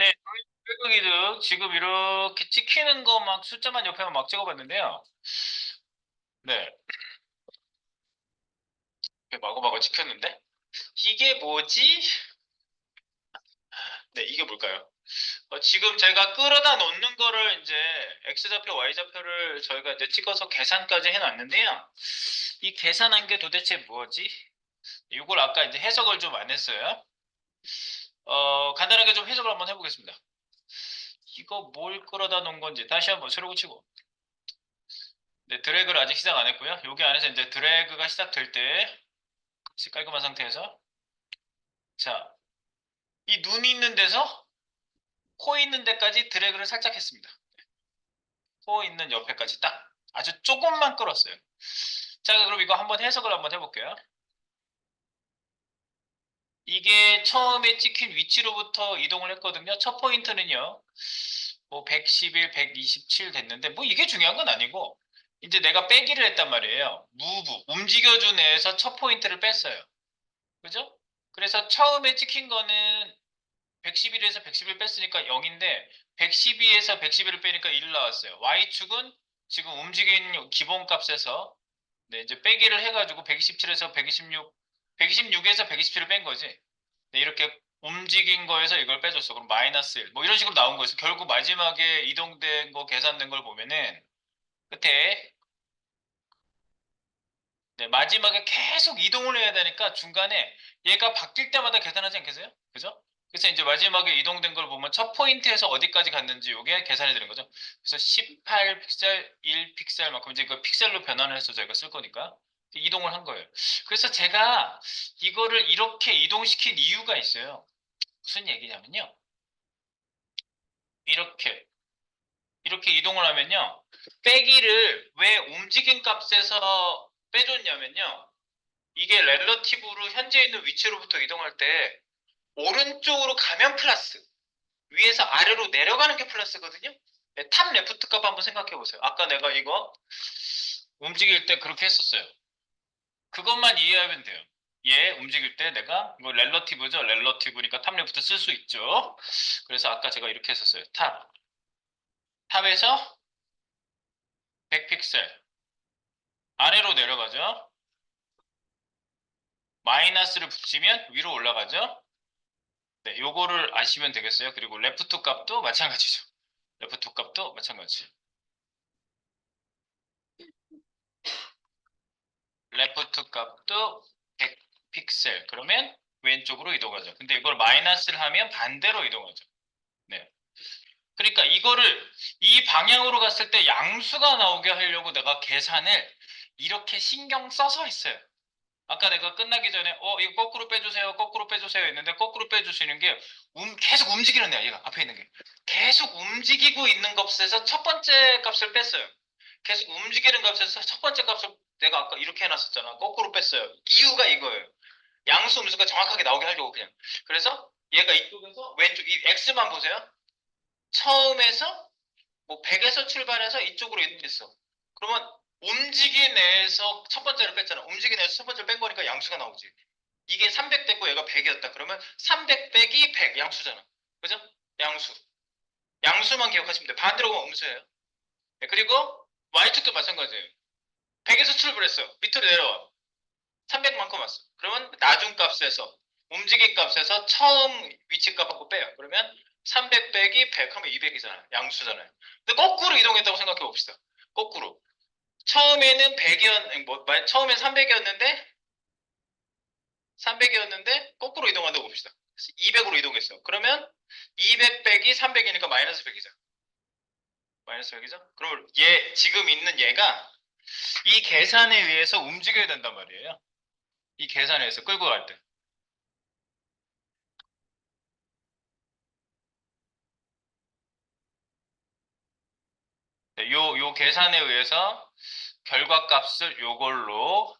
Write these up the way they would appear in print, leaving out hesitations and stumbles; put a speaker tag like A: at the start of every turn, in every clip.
A: 네, 외국이도 지금 이렇게 찍히는 거 막 숫자만 옆에만 막 찍어봤는데요. 네, 이렇게 마구마구 찍혔는데 이게 뭐지? 네, 이게 뭘까요? 지금 제가 끌어다 놓는 거를 이제 X좌표, Y좌표를 저희가 이제 찍어서 계산까지 해놨는데요. 이 계산한 게 도대체 뭐지? 이걸 아까 이제 해석을 좀 안 했어요. 간단하게 좀 해석을 한번 해보겠습니다. 이거 뭘 끌어다 놓은 건지 다시 한번 새로 고치고. 네, 드래그를 아직 시작 안 했고요. 여기 안에서 이제 드래그가 시작될 때 깔끔한 상태에서 자, 이 눈이 있는 데서 코 있는 데까지 드래그를 살짝 했습니다. 코 있는 옆에까지 딱 아주 조금만 끌었어요. 자, 그럼 이거 한번 해석을 한번 해볼게요. 이게 처음에 찍힌 위치로부터 이동을 했거든요. 첫 포인트는요. 뭐 111, 127 됐는데 뭐 이게 중요한 건 아니고 이제 내가 빼기를 했단 말이에요. 무브, 움직여준 애에서 첫 포인트를 뺐어요. 그죠? 그래서 처음에 찍힌 거는 111에서 111 뺐으니까 0인데 112에서 111을 빼니까 1 나왔어요. Y축은 지금 움직인 기본값에서 네, 이제 빼기를 해가지고 127에서 126, 126에서 127을 뺀 거지. 네, 이렇게 움직인 거에서 이걸 빼줬어. 그럼 마이너스 1. 뭐 이런 식으로 나온 거였어. 결국 마지막에 이동된 거 계산된 걸 보면은 끝에 네, 마지막에 계속 이동을 해야 되니까 중간에 얘가 바뀔 때마다 계산하지 않겠어요? 그죠? 그래서 이제 마지막에 이동된 걸 보면 첫 포인트에서 어디까지 갔는지 이게 계산이 되는 거죠. 그래서 18픽셀, 1픽셀만큼 이제 그 픽셀로 변환을 해서 저희가 쓸 거니까 이동을 한 거예요. 그래서 제가 이거를 이렇게 이동시킨 이유가 있어요. 무슨 얘기냐면요. 이렇게 이렇게 이동을 하면요. 빼기를 왜 움직임 값에서 빼줬냐면요. 이게 렐러티브로 현재 있는 위치로부터 이동할 때 오른쪽으로 가면 플러스, 위에서 아래로 내려가는 게 플러스거든요. 네, 탑 레프트 값 한번 생각해 보세요. 아까 내가 이거 움직일 때 그렇게 했었어요. 그것만 이해하면 돼요. 얘 움직일 때 내가 이거 렐러티브죠. 렐러티브니까 탑 레프트 쓸 수 있죠. 그래서 아까 제가 이렇게 했었어요. 탑에서 100픽셀 아래로 내려가죠. 마이너스를 붙이면 위로 올라가죠. 네, 요거를 아시면 되겠어요. 그리고 레프트 값도 마찬가지죠. 레프트 값도 마찬가지. 레프트 값도 100픽셀. 그러면 왼쪽으로 이동하죠. 근데 이걸 마이너스를 하면 반대로 이동하죠. 네. 그러니까 이거를 이 방향으로 갔을 때 양수가 나오게 하려고 내가 계산을 이렇게 신경 써서 했어요. 아까 내가 끝나기 전에 이거 거꾸로 빼주세요. 거꾸로 빼주세요 했는데 거꾸로 빼주시는 게 계속 움직이는 애야. 얘가 앞에 있는 게. 계속 움직이고 있는 값에서 첫 번째 값을 뺐어요. 계속 움직이는 값에서 첫 번째 값을 내가 아까 이렇게 해놨었잖아. 거꾸로 뺐어요. 이유가 이거예요. 양수 음수가 정확하게 나오게 하려고 그냥. 그래서 얘가 이쪽에서 왼쪽 이 x만 보세요. 처음에서 뭐 100에서 출발해서 이쪽으로 이동했어. 그러면 움직인 애에서 첫 번째를 뺐잖아. 움직인 애에서 첫 번째를 뺀 거니까 양수가 나오지. 이게 300 됐고 얘가 100이었다. 그러면 300 빼기 100 양수잖아. 그죠? 양수. 양수만 기억하시면 돼요. 반대로 가면 음수예요. 네, 그리고 y축도 마찬가지예요. 100에서 출발했어. 밑으로 내려와. 300만큼 왔어. 그러면 나중 값에서 움직인 값에서 처음 위치 값하고 빼요. 그러면 300 빼기 100 하면 200이잖아요. 양수잖아요. 근데 거꾸로 이동했다고 생각해 봅시다. 거꾸로. 처음에는 100이었, 처음엔 300이었는데 거꾸로 이동한다고 봅시다. 200으로 이동했어. 그러면 200 빼기 300이니까 마이너스 100이죠. 마이너스 100이죠? 그럼 지금 있는 얘가 이 계산에 의해서 움직여야 된단 말이에요. 이 계산에 의해서 끌고 갈 때. 네, 요 계산에 의해서 결과값을 요걸로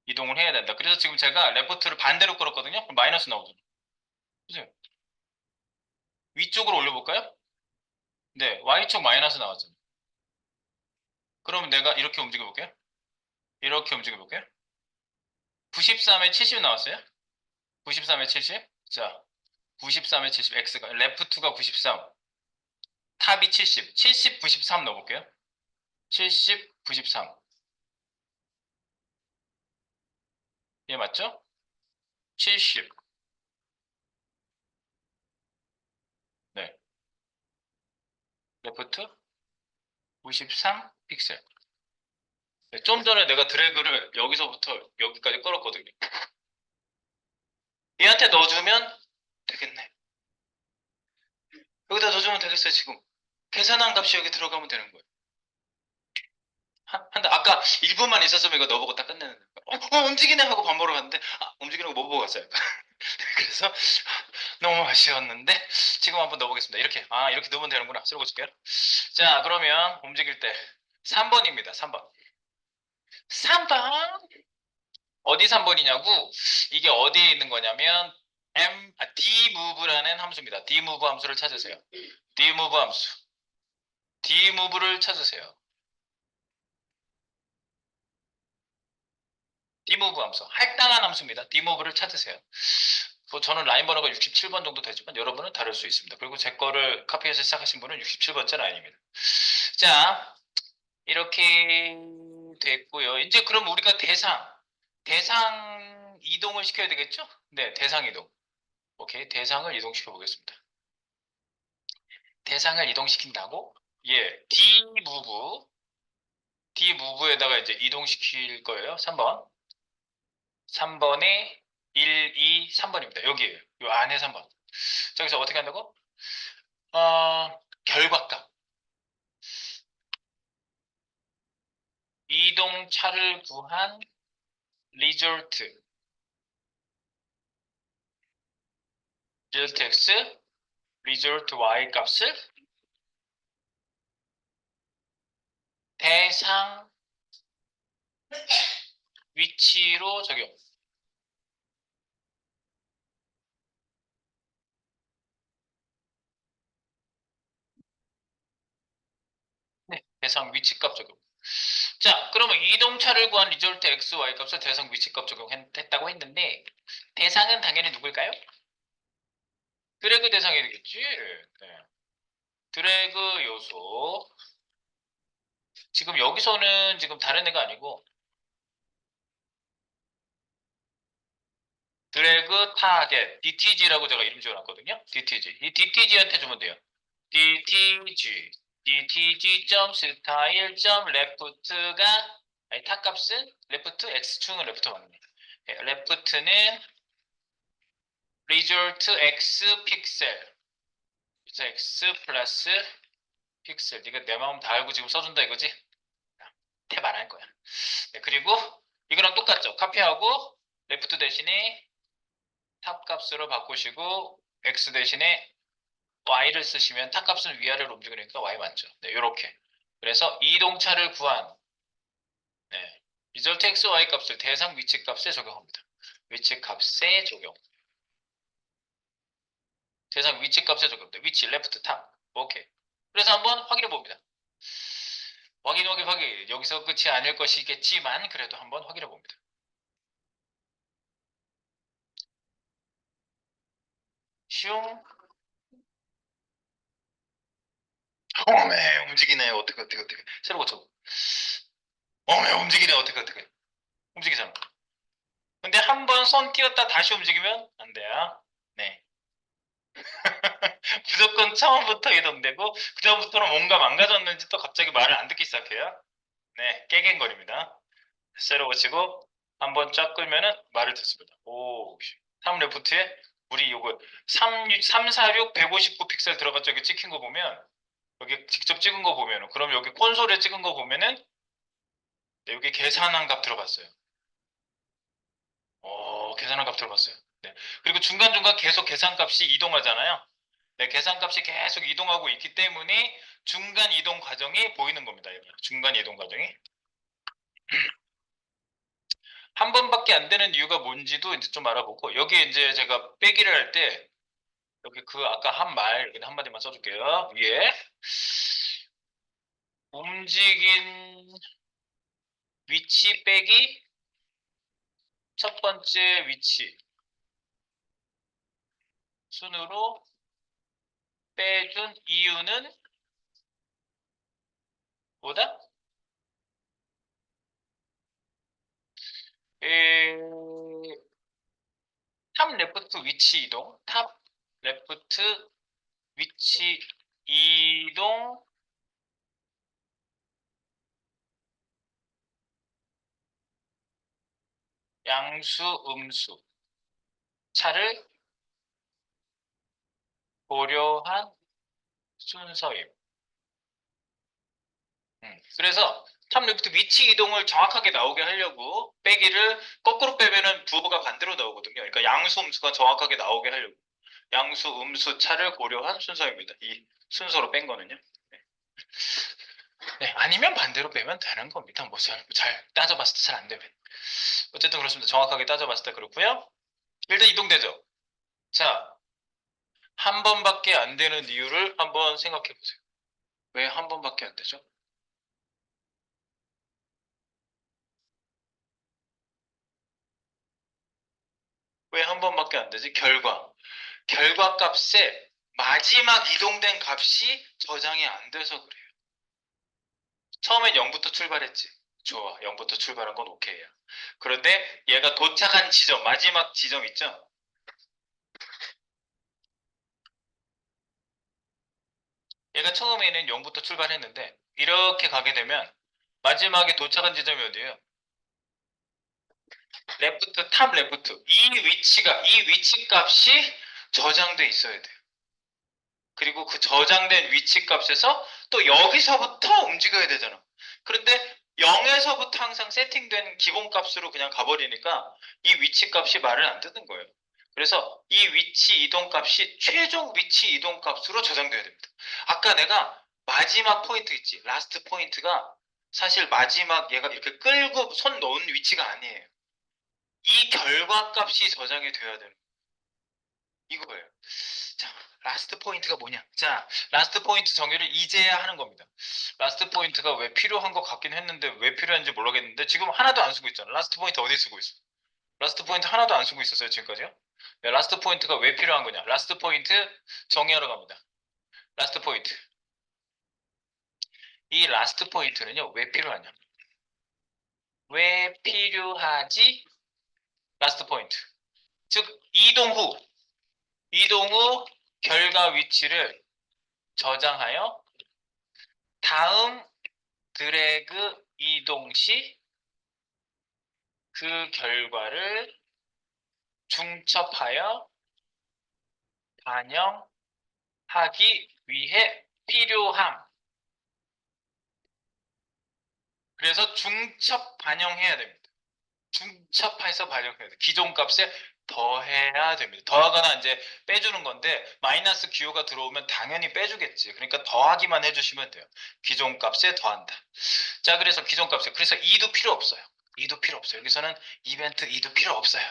A: 이동을 해야 된다. 그래서 지금 제가 레프트를 반대로 끌었거든요. 그럼 마이너스 나오죠. 그죠? 위쪽으로 올려볼까요? 네, Y축 마이너스 나왔죠. 그러면 내가 이렇게 움직여 볼게요. 이렇게 움직여 볼게요. 93에 70 나왔어요. 93에 70. 자, 93에 70, x가 레프트가 93, 탑이 70, 70, 93 넣어볼게요. 70, 93. 얘 맞죠? 70. 네. 레프트 93 픽셀. 네, 좀 전에 내가 드래그를 여기서부터 여기까지 끌었거든요. 얘한테 넣어주면 되겠네. 여기다 넣어주면 되겠어요, 지금. 계산한 값이 여기 들어가면 되는 거예요. 한다. 아까 1분만 있었으면 이거 넣어보고 딱 끝내는 거예요. 움직이네 하고 밥 먹으러 갔는데, 움직이는 거 못 보고 갔어요. 그래서 너무 아쉬웠는데, 지금 한번 넣어보겠습니다. 이렇게. 이렇게 넣으면 되는구나. 쓰고 줄게요. 자, 그러면 움직일 때 3번입니다. 3번. 3번. 어디 3번이냐고? 이게 어디에 있는 거냐면, dmove라는 함수입니다. dmove 함수를 찾으세요. dmove 함수. dmove를 찾으세요. dmove 함수. 할당한 함수입니다. dmove를 찾으세요. 저는 라인 번호가 67번 정도 되지만 여러분은 다를 수 있습니다. 그리고 제 거를 카피해서 시작하신 분은 67번째 라인입니다. 자, 이렇게 됐고요. 이제 그럼 우리가 대상 이동을 시켜야 되겠죠? 네, 대상 이동. 오케이, 대상을 이동시켜 보겠습니다. 대상을 이동시킨다고? 예, dmove에다가 이제 이동시킬 거예요. 3번. 3번에 1, 2, 3번입니다. 여기에요. 요 안에 3번. 저기서 어떻게 한다고? 결과값. 이동차를 구한 result. result x, result y 값을 대상 위치로 적용. 네, 대상 위치값 적용. 자, 그러면 이동차를 구한 result x, y 값을 대상 위치값 적용했다고 했는데 대상은 당연히 누굴까요? 드래그 대상이 되겠지. 네. 드래그 요소. 지금 여기서는 지금 다른 애가 아니고 드래그 타겟 DTG라고 제가 이름 지어놨거든요. DTG. 이 DTG한테 주면 돼요. DTG.style.left가 아니 탑값은 레프트 x축은 레프트 맞네. 레프트는 result x 픽셀. x 플러스 픽셀. 네가 내 마음 다 알고 지금 써준다 이거지? 탭 안 할 거야. 네, 그리고 이거랑 똑같죠. 카피하고 레프트 대신에 탑 값으로 바꾸시고 x 대신에 y를 쓰시면 탑 값은 위아래로 움직이니까 y 맞죠. 네, 이렇게. 그래서 이동차를 구한 네, result x, y 값을 대상 위치 값에 적용합니다. 위치 값에 적용. 대상 위치 값에 적용돼. 위치 레프트 탑. 오케이. 그래서 한번 확인해 봅니다. 확인. 여기서 끝이 아닐 것이겠지만 그래도 한번 확인해 봅니다. 슝. 어메 움직이네. 어떻게. 새로 고쳐. 어메 움직이네. 어떻게. 움직이잖아. 근데 한 번 손 띄었다 다시 움직이면 안 돼요. 네. 무조건 처음부터 이동되고 그다음부터는 뭔가 망가졌는지 또 갑자기 말을 안 듣기 시작해요. 네, 깨갱거립니다. 세로 고치고 한번 쫙 끌면은 말을 듣습니다. 오, 3레프트에 우리 요거 346 159 픽셀 들어갔죠? 여기 찍힌 거 보면 여기 직접 찍은 거 보면은 그럼 여기 콘솔에 찍은 거 보면은 네, 여기 계산한 값 들어갔어요. 계산한 값 들어갔어요. 네. 그리고 중간중간 계속 계산값이 이동하잖아요. 네, 계산값이 계속 이동하고 있기 때문에 중간 이동 과정이 보이는 겁니다. 중간 이동 과정이. 한 번밖에 안 되는 이유가 뭔지도 이제 좀 알아보고 여기 이제 제가 빼기를 할 때 여기 그 아까 한 말 여기 한마디만 써줄게요. 위에 움직인 위치 빼기 첫 번째 위치 순으로 빼준 이유는 뭐다? 에... 탑 레프트 위치 이동, 탑 레프트 위치 이동 양수 음수 차를 고려한 순서임. 그래서 탑 레프트 위치 이동을 정확하게 나오게 하려고 빼기를 거꾸로 빼면은 부호가 반대로 나오거든요. 그러니까 양수 음수가 정확하게 나오게 하려고 양수 음수 차를 고려한 순서입니다. 이 순서로 뺀 거는요. 네. 네, 아니면 반대로 빼면 되는 겁니다. 뭐 잘 따져봤을 때 잘 안 되면. 어쨌든 그렇습니다. 정확하게 따져봤을 때 그렇고요. 일단 이동되죠. 자, 한 번밖에 안 되는 이유를 한번 생각해 보세요. 왜 한 번밖에 안 되죠? 왜 한 번밖에 안 되지? 결과 값에 마지막 이동된 값이 저장이 안 돼서 그래요. 처음엔 0부터 출발했지. 좋아. 0부터 출발한 건 오케이야. 그런데 얘가 도착한 지점, 마지막 지점 있죠? 얘가 처음에는 0부터 출발했는데 이렇게 가게 되면 마지막에 도착한 지점이 어디예요? 레프트, 탑 레프트. 이 위치 값이 저장돼 있어야 돼요. 그리고 그 저장된 위치 값에서 또 여기서부터 움직여야 되잖아. 그런데 0에서부터 항상 세팅된 기본 값으로 그냥 가버리니까 이 위치 값이 말을 안 듣는 거예요. 그래서 이 위치 이동 값이 최종 위치 이동 값으로 저장돼야 됩니다. 아까 내가 마지막 포인트 있지. 라스트 포인트가 사실 마지막 얘가 이렇게 끌고 손 놓은 위치가 아니에요. 이 결과값이 저장이 돼야 되는 이거예요. 자, 라스트 포인트가 뭐냐? 자, 라스트 포인트 정의를 이제야 하는 겁니다. 라스트 포인트가 왜 필요한 것 같긴 했는데 왜 필요한지 모르겠는데 지금 하나도 안 쓰고 있잖아. 라스트 포인트 어디 쓰고 있어? 라스트 포인트 하나도 안 쓰고 있었어요, 지금까지요? 네, 라스트 포인트가 왜 필요한 거냐? 라스트 포인트 정의하러 갑니다. 라스트 포인트. 이 라스트 포인트는요, 왜 필요하냐? 왜 필요하지? 라스트 포인트. 즉, 이동 후 결과 위치를 저장하여 다음 드래그 이동 시 그 결과를 중첩하여 반영하기 위해 필요함. 그래서 중첩 반영해야 됩니다. 중첩해서 반영해야 돼요. 기존 값에 더해야 됩니다. 더하거나 이제 빼주는 건데 마이너스 기호가 들어오면 당연히 빼주겠지. 그러니까 더하기만 해주시면 돼요. 기존 값에 더한다. 자, 그래서 기존 값에 그래서 2도 필요 없어요. 2도 필요 없어요. 여기서는 이벤트 2도 필요 없어요.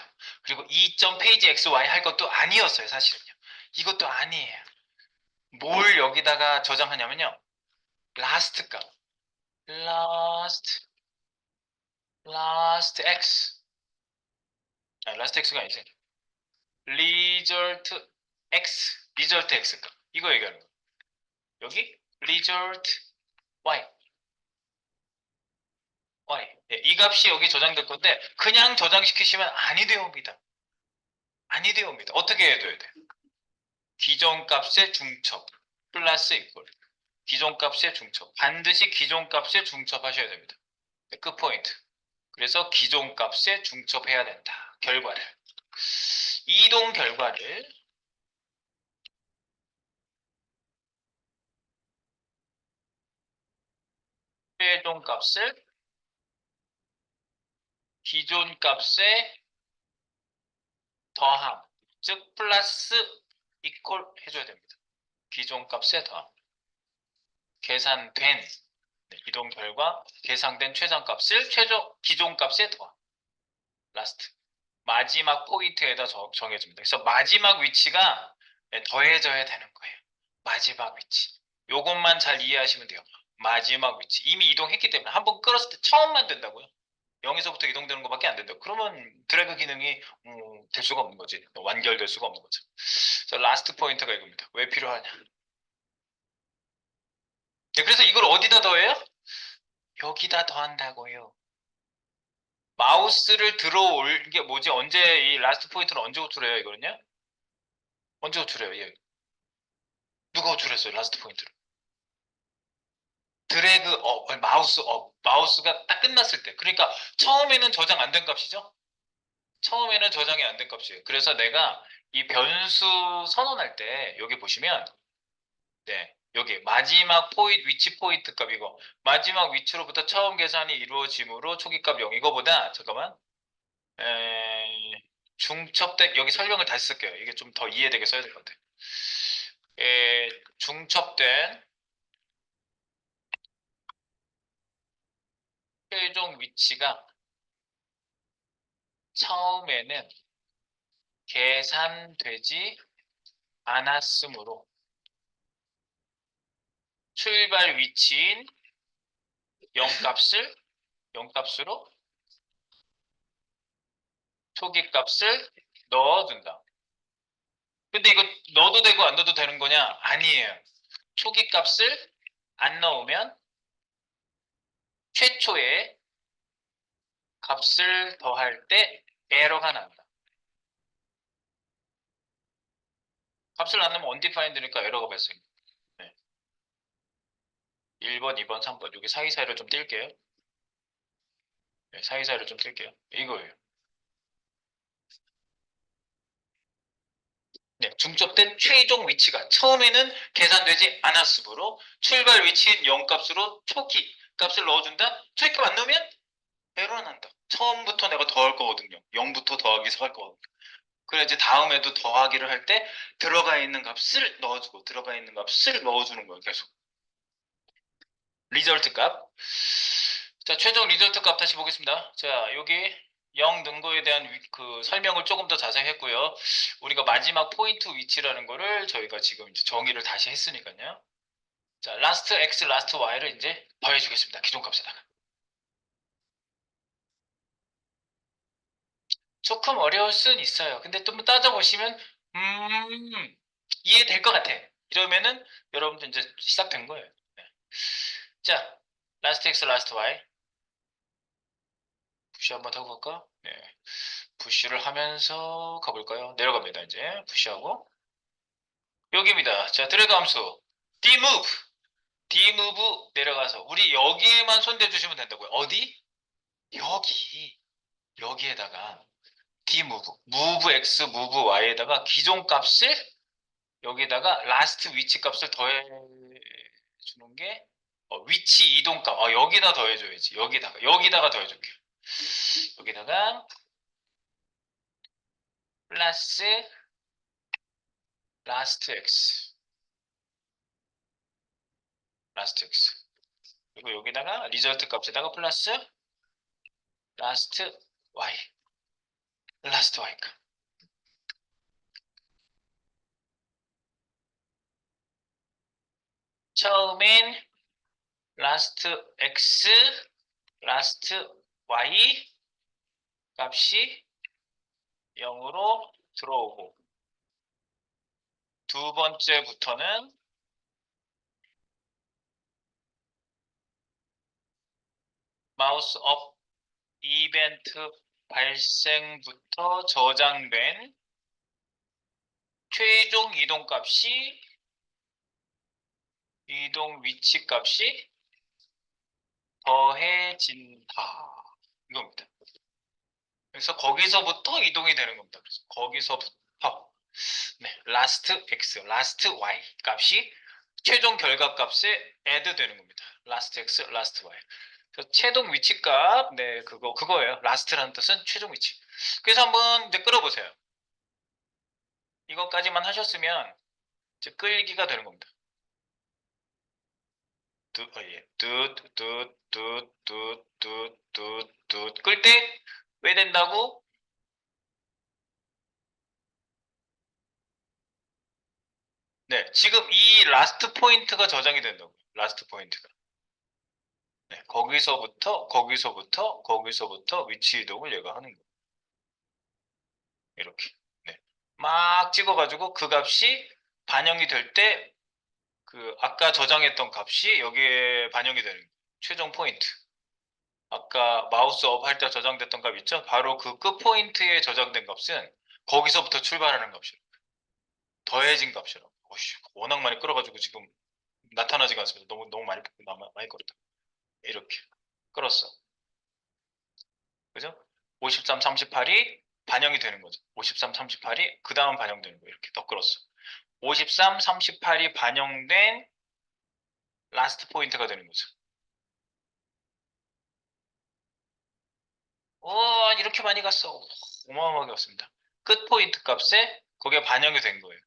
A: 그리고 2점 페이지 XY 할 것도 아니었어요. 사실은요. 이것도 아니에요. 뭘 여기다가 저장하냐면요. last 값. last x. last x가 아니지. result x 값. 이거 얘기하는 거. 여기 result y. 네, 이 값이 여기 저장될 건데 그냥 저장시키시면 아니 되옵니다. 아니 되옵니다. 어떻게 해줘야 돼? 기존 값의 중첩 플러스 이퀄. 기존 값의 중첩. 반드시 기존 값에 중첩하셔야 됩니다. 네, 끝 포인트. 그래서 기존 값에 중첩해야 된다. 결과를. 이동 결과를 최종 값을 기존 값에 더함. 즉 플러스 이퀄 해줘야 됩니다. 기존 값에 더함. 계산된 이동 결과 계산된 최상값을 기존 값에 더함. 라스트. 마지막 포인트에다 정해줍니다. 그래서 마지막 위치가 더해져야 되는 거예요. 마지막 위치. 요것만 잘 이해하시면 돼요. 마지막 위치. 이미 이동했기 때문에 한번 끌었을 때 처음만 된다고요. 0에서부터 이동되는 것밖에 안 된다. 그러면 드래그 기능이 될 수가 없는 거지. 완결될 수가 없는 거죠. 자, 라스트 포인트가 이겁니다. 왜 필요하냐? 네, 그래서 이걸 어디다 더해요? 여기다 더한다고요. 마우스를 들어올 게 뭐지? 언제 이 라스트 포인트는 언제 호출해요? 이거는요? 언제 호출해요? 예. 누가 호출했어요? 라스트 포인트를? 드래그 업, 아니, 마우스 업, 마우스가 딱 끝났을 때. 그러니까 처음에는 저장 안 된 값이죠? 처음에는 저장이 안 된 값이에요. 그래서 내가 이 변수 선언할 때 여기 보시면 네, 여기 마지막 포인트 위치 포인트 값 이거 마지막 위치로부터 처음 계산이 이루어지므로 초기값 0 이거보다 잠깐만 중첩된 여기 설명을 다시 쓸게요. 이게 좀 더 이해되게 써야 될 것 같아요. 중첩된 최종 위치가 처음에는 계산되지 않았으므로 출발 위치인 0값을 0값으로 초기 값을 넣어준다. 근데 이거 넣어도 되고 안 넣어도 되는 거냐? 아니에요. 초기 값을 안 넣으면 최초의 값을 더할 때 에러가 난다. 값을 안 넣으면 undefined니까 에러가 발생해요. 네. 1번, 2번, 3번 여기 사이사이를 좀 뗄게요. 네, 사이사이를 좀 뗄게요. 이거예요. 네, 중첩된 최종 위치가 처음에는 계산되지 않았으므로 출발 위치인 0값으로 초기 값을 넣어준다. 초기 값 안 넣으면 에러가 난다. 처음부터 내가 더할 거거든요. 0부터 더하기 시작할 거거든요. 그래 이제 다음에도 더하기를 할 때 들어가 있는 값을 넣어주고 들어가 있는 값을 넣어주는 거예요. 계속. 리절트 값. 자, 최종 리절트 값 다시 보겠습니다. 자, 여기 0 능고에 대한 그 설명을 조금 더 자세히 했고요. 우리가 마지막 포인트 위치라는 거를 저희가 지금 이제 정의를 다시 했으니까요. 자, 라스트 x, 라스트 y를 이제 더해주겠습니다. 기존 값에다가. 조금 어려울 순 있어요. 근데 좀 따져보시면, 이해될 것 같아. 이러면은 여러분들 이제 시작된 거예요. 네. 자, 라스트 x, 라스트 y. 푸시 한번 하고 갈까? 네. 푸시를 하면서 가볼까요? 내려갑니다, 이제. 푸시하고. 여기입니다. 자, 드래그 함수. dmove. dmove 내려가서. 우리 여기에만 손대주시면 된다고요. 어디? 여기. 여기에다가 dmove. move x, move y에다가 기존 값을 여기다가 라스트 위치 값을 더해 주는 게 위치 이동 값. 여기다 더해줘야지. 여기다가 더해줄게요. 여기다가 플러스 라스트 x, 라스트 x. 그리고 여기다가 리절트 값에다가 플러스 라스트 y, 라스트 y 값. 처음엔 라스트 x, 라스트 y 값이 0으로 들어오고 두 번째부터는 마우스 업 이벤트 발생부터 저장된 최종 이동 값이 이동 위치 값이 더해진다. 이겁니다. 그래서 거기서부터 이동이 되는 겁니다. 그래서 거기서부터 네, last x, last y 값이 최종 결과 값에 add 되는 겁니다. last x, last y. 그래서 최종 위치 값, 네, 그거예요. last라는 뜻은 최종 위치. 그래서 한번 이제 끌어보세요. 이것까지만 하셨으면 이제 끌기가 되는 겁니다. 끌 때 왜 된다고? 네, 지금 이 라스트 포인트가 저장이 된다고. 라스트 포인트가. 네, 거기서부터 위치 이동을 얘가 하는 거예요. 이렇게. 네. 막 찍어가지고 그 값이 반영이 될 때 그 아까 저장했던 값이 여기에 반영이 되는 거예요. 최종 포인트. 아까 마우스 업 할 때 저장됐던 값 있죠? 바로 그 끝 포인트에 저장된 값은 거기서부터 출발하는 값이에요. 더해진 값이라고. 오씨, 워낙 많이 끌어가지고 지금 나타나지가 않습니다. 너무 많이 끌었다. 이렇게 끌었어. 그죠? 53, 38이 반영이 되는 거죠. 53, 38이 그 다음 반영되는 거예요. 이렇게 더 끌었어. 53, 38이 반영된 라스트 포인트가 되는 거죠. 이렇게 많이 갔어. 어마어마하게 갔습니다. 끝 포인트 값에 거기에 반영이 된 거예요.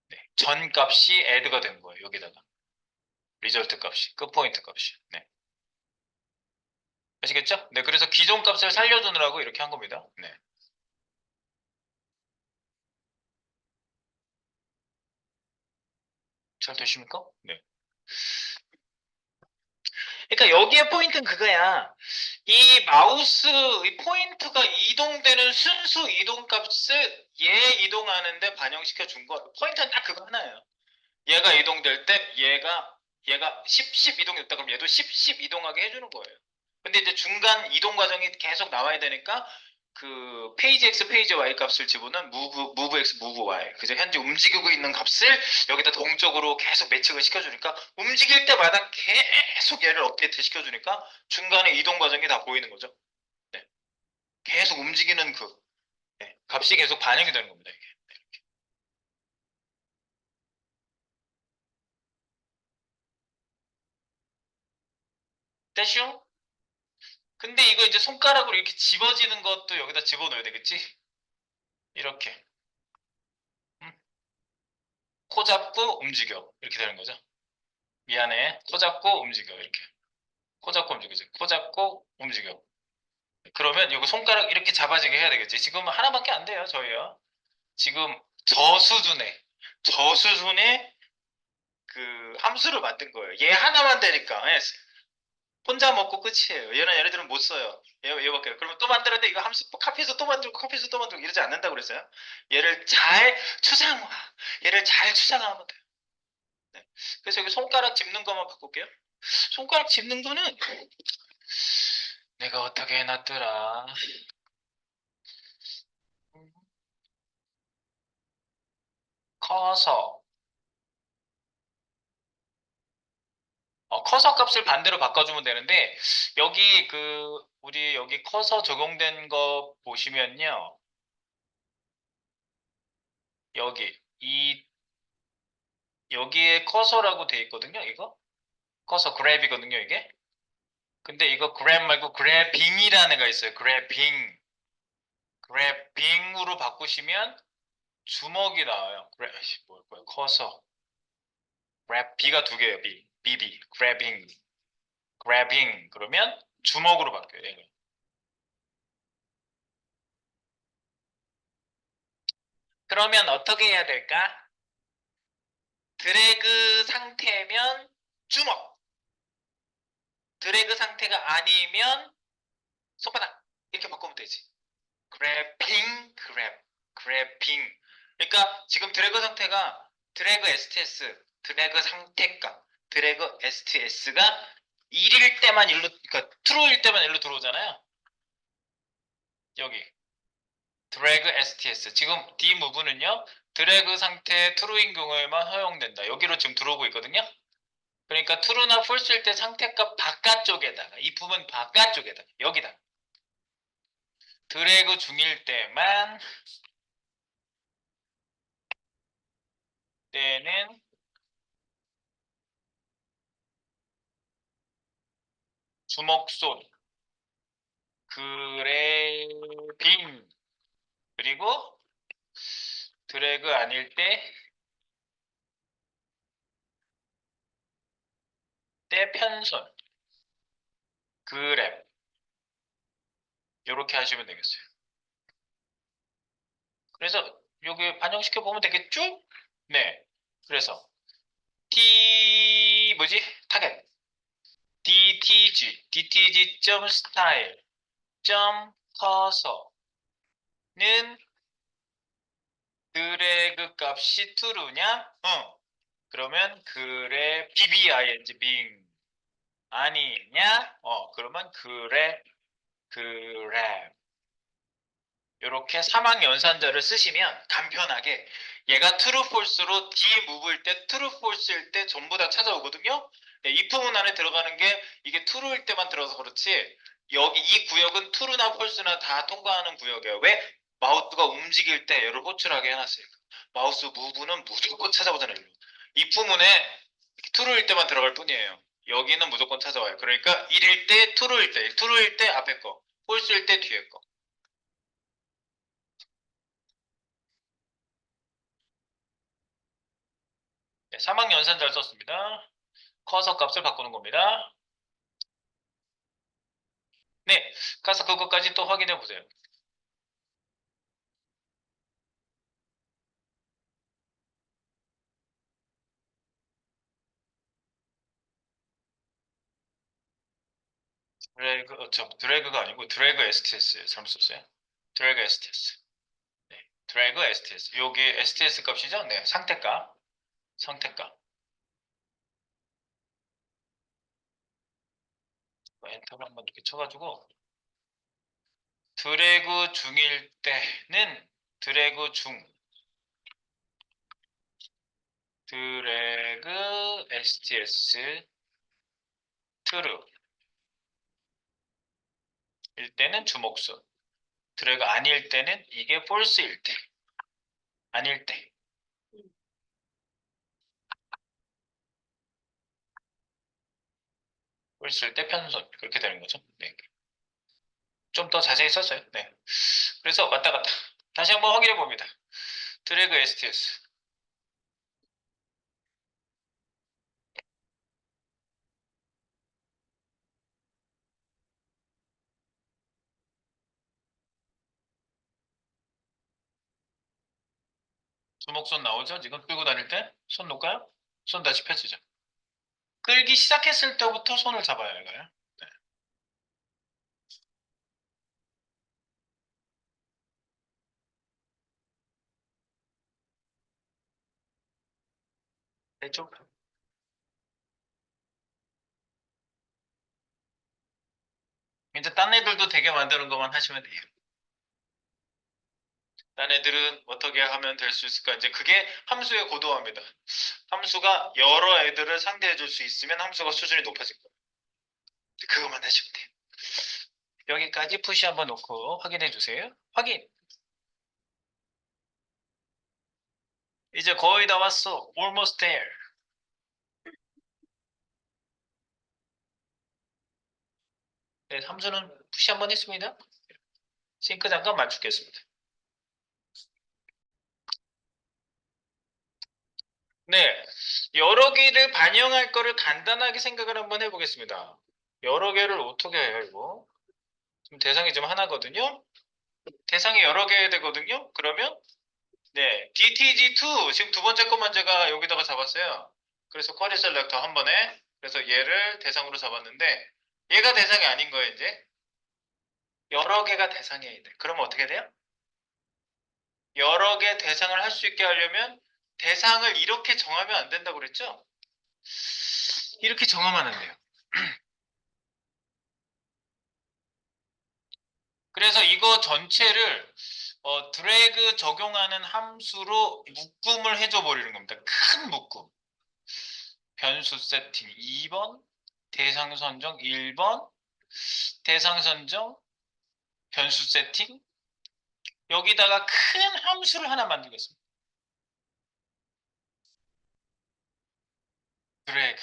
A: 네. 전 값이 애드가 된 거예요. 여기다가. 리절트 값이. 끝 포인트 값이. 네. 아시겠죠? 네. 그래서 기존 값을 살려두느라고 이렇게 한 겁니다. 네. 잘 되십니까? 네. 그러니까 여기에 포인트는 그거야. 이 마우스 이 포인트가 이동되는 순수 이동 값을 얘 이동하는데 반영시켜 준 거. 포인트는 딱 그거 하나예요. 얘가 이동될 때 얘가 10 이동됐다 그럼 얘도 10 이동하게 해주는 거예요. 근데 이제 중간 이동 과정이 계속 나와야 되니까 그 페이지 X 페이지 Y 값을 집어넣은 move X move Y 그죠? 현재 움직이고 있는 값을 여기다 동적으로 계속 매칭을 시켜주니까 움직일 때마다 계속 얘를 업데이트 시켜주니까 중간에 이동 과정이 다 보이는 거죠. 네. 계속 움직이는 그 네. 값이 계속 반영이 되는 겁니다. 이게. 됐쇼? 근데 이거 이제 손가락으로 이렇게 집어지는 것도 여기다 집어넣어야 되겠지? 이렇게. 음. 코 잡고 움직여. 이렇게 되는 거죠. 미안해. 코 잡고 움직여. 이렇게. 코 잡고 움직이죠. 코 잡고 움직여. 그러면 이거 손가락 이렇게 잡아지게 해야 되겠지. 지금 하나밖에 안 돼요, 저희요. 지금 저수준의 그 함수를 만든 거예요. 얘 하나만 되니까. 예, 혼자 먹고 끝이에요. 얘네들은 못 써요. 얘밖에. 그러면 또 만들어야 돼. 이거 함수 카피해서 또 만들고 카피해서 또 만들고 이러지 않는다고 그랬어요. 얘를 잘 추상화. 얘를 잘 추상화하면 돼요. 네. 그래서 여기 손가락 짚는 것만 바꿀게요. 손가락 짚는 거는 내가 어떻게 해놨더라. 커서 커서 값을 반대로 바꿔주면 되는데 여기 그 우리 여기 커서 적용된 거 보시면요. 여기 이 여기에 커서라고 돼 있거든요. 이거 커서 그랩이거든요. 이게. 근데 이거 그랩 말고 그래빙이라는 애가 있어요. 그래빙으로 바꾸시면 주먹이 나와요. 뭐야 커서 그랩 B가 두 개예요. BB 그래빙 그러면 주먹으로 바뀌어요. 얘가. 그러면 어떻게 해야 될까? 드래그 상태면 주먹, 드래그 상태가 아니면 손바닥 이렇게 바꾸면 되지. 그래핑. 그러니까 지금 드래그 상태가 드래그 STS, 드래그 상태값, 드래그 STS가 1일 때만 일로, 그러니까 true일 때만 일로 들어오잖아요. 여기 드래그 STS. 지금 D 무브는요. 드래그 상태 true인 경우에만 허용된다. 여기로 지금 들어오고 있거든요. 그러니까 true나 false일 때 상태값 바깥쪽에다가 이 부분 바깥쪽에다가 여기다 드래그 중일 때는 주먹 소리 그래빙 그리고 드래그 아닐 때 편손 그랩 이렇게 하시면 되겠어요. 그래서 여기 반영시켜 보면 되겠죠? 네. 그래서 T 뭐지? 타겟 dtg.style 점 커서는 드래그 값이 true냐? 그러면 그래 bbing being 아니냐? 그러면 그래 이렇게 사막 연산자를 쓰시면 간편하게 얘가 true false로 d move일 때 true false일 때 전부 다 찾아오거든요. 네, if 문안에 들어가는 게 이게 true일 때만 들어서 그렇지 여기 이 구역은 true나 false나 다 통과하는 구역이에요. 왜? 마우스가 움직일 때 얘를 호출하게 해놨으니까. 마우스 무브는 무조건 찾아오잖아요. if 문에 true일 때만 들어갈 뿐이에요. 여기는 무조건 찾아와요. 그러니까 1일 때 true일 때 앞에 거, false일 때 뒤에 거. 네, 사막 연산 잘 썼습니다. 커서 값을 바꾸는 겁니다. 네, 가서 그것까지 또 확인해 보세요. 드래그가 아니고 드래그 STS예요. 잘못 썼어요. 드래그 STS. 네, 드래그 STS. 요게 STS 값이죠? 네, 상태값. 상태값. 엔터를 한번 이렇게 쳐가지고 드래그 중일 때는 드래그 중 드래그 STS true 일 때는 주목수. 드래그 아닐 때는 이게 false일 때. 아닐 때. false일 때 편손. 그렇게 되는 거죠. 네. 좀 더 자세히 썼어요. 네. 그래서 왔다 갔다. 다시 한번 확인해 봅니다. 드래그 STS. 주먹손 나오죠? 지금 끌고 다닐 때? 손 놓을까요? 손 다시 펴지죠. 끌기 시작했을 때부터 손을 잡아야 해요. 네. 됐죠? 이제 딴 애들도 되게 만드는 것만 하시면 돼요. 딴 애들은 어떻게 하면 될 수 있을까? 이제 그게 함수의 고도화입니다. 함수가 여러 애들을 상대해 줄 수 있으면 함수가 수준이 높아질 거예요. 그것만 하시면 돼요. 여기까지 푸시 한번 놓고 확인해 주세요. 확인. 이제 거의 다 왔어. Almost there. 네, 함수는 푸시 한번 했습니다. 싱크 잠깐 맞추겠습니다. 네, 여러 개를 반영할 거를 간단하게 생각을 한번 해보겠습니다. 여러 개를 어떻게 해요, 이거? 지금 대상이 지금 하나거든요? 대상이 여러 개 되거든요? 그러면, 네, DTG2, 지금 두 번째 것만 제가 여기다가 잡았어요. 그래서 쿼리 셀렉터 한 번에, 그래서 얘를 대상으로 잡았는데, 얘가 대상이 아닌 거예요, 이제. 여러 개가 대상이어야 돼. 그러면 어떻게 돼요? 여러 개 대상을 할 수 있게 하려면, 대상을 이렇게 정하면 안 된다고 그랬죠? 이렇게 정하면 안 돼요. 그래서 이거 전체를 드래그 적용하는 함수로 묶음을 해줘 버리는 겁니다. 큰 묶음. 변수 세팅 2번, 대상 선정 1번, 대상 선정, 변수 세팅. 여기다가 큰 함수를 하나 만들겠습니다. 드래그.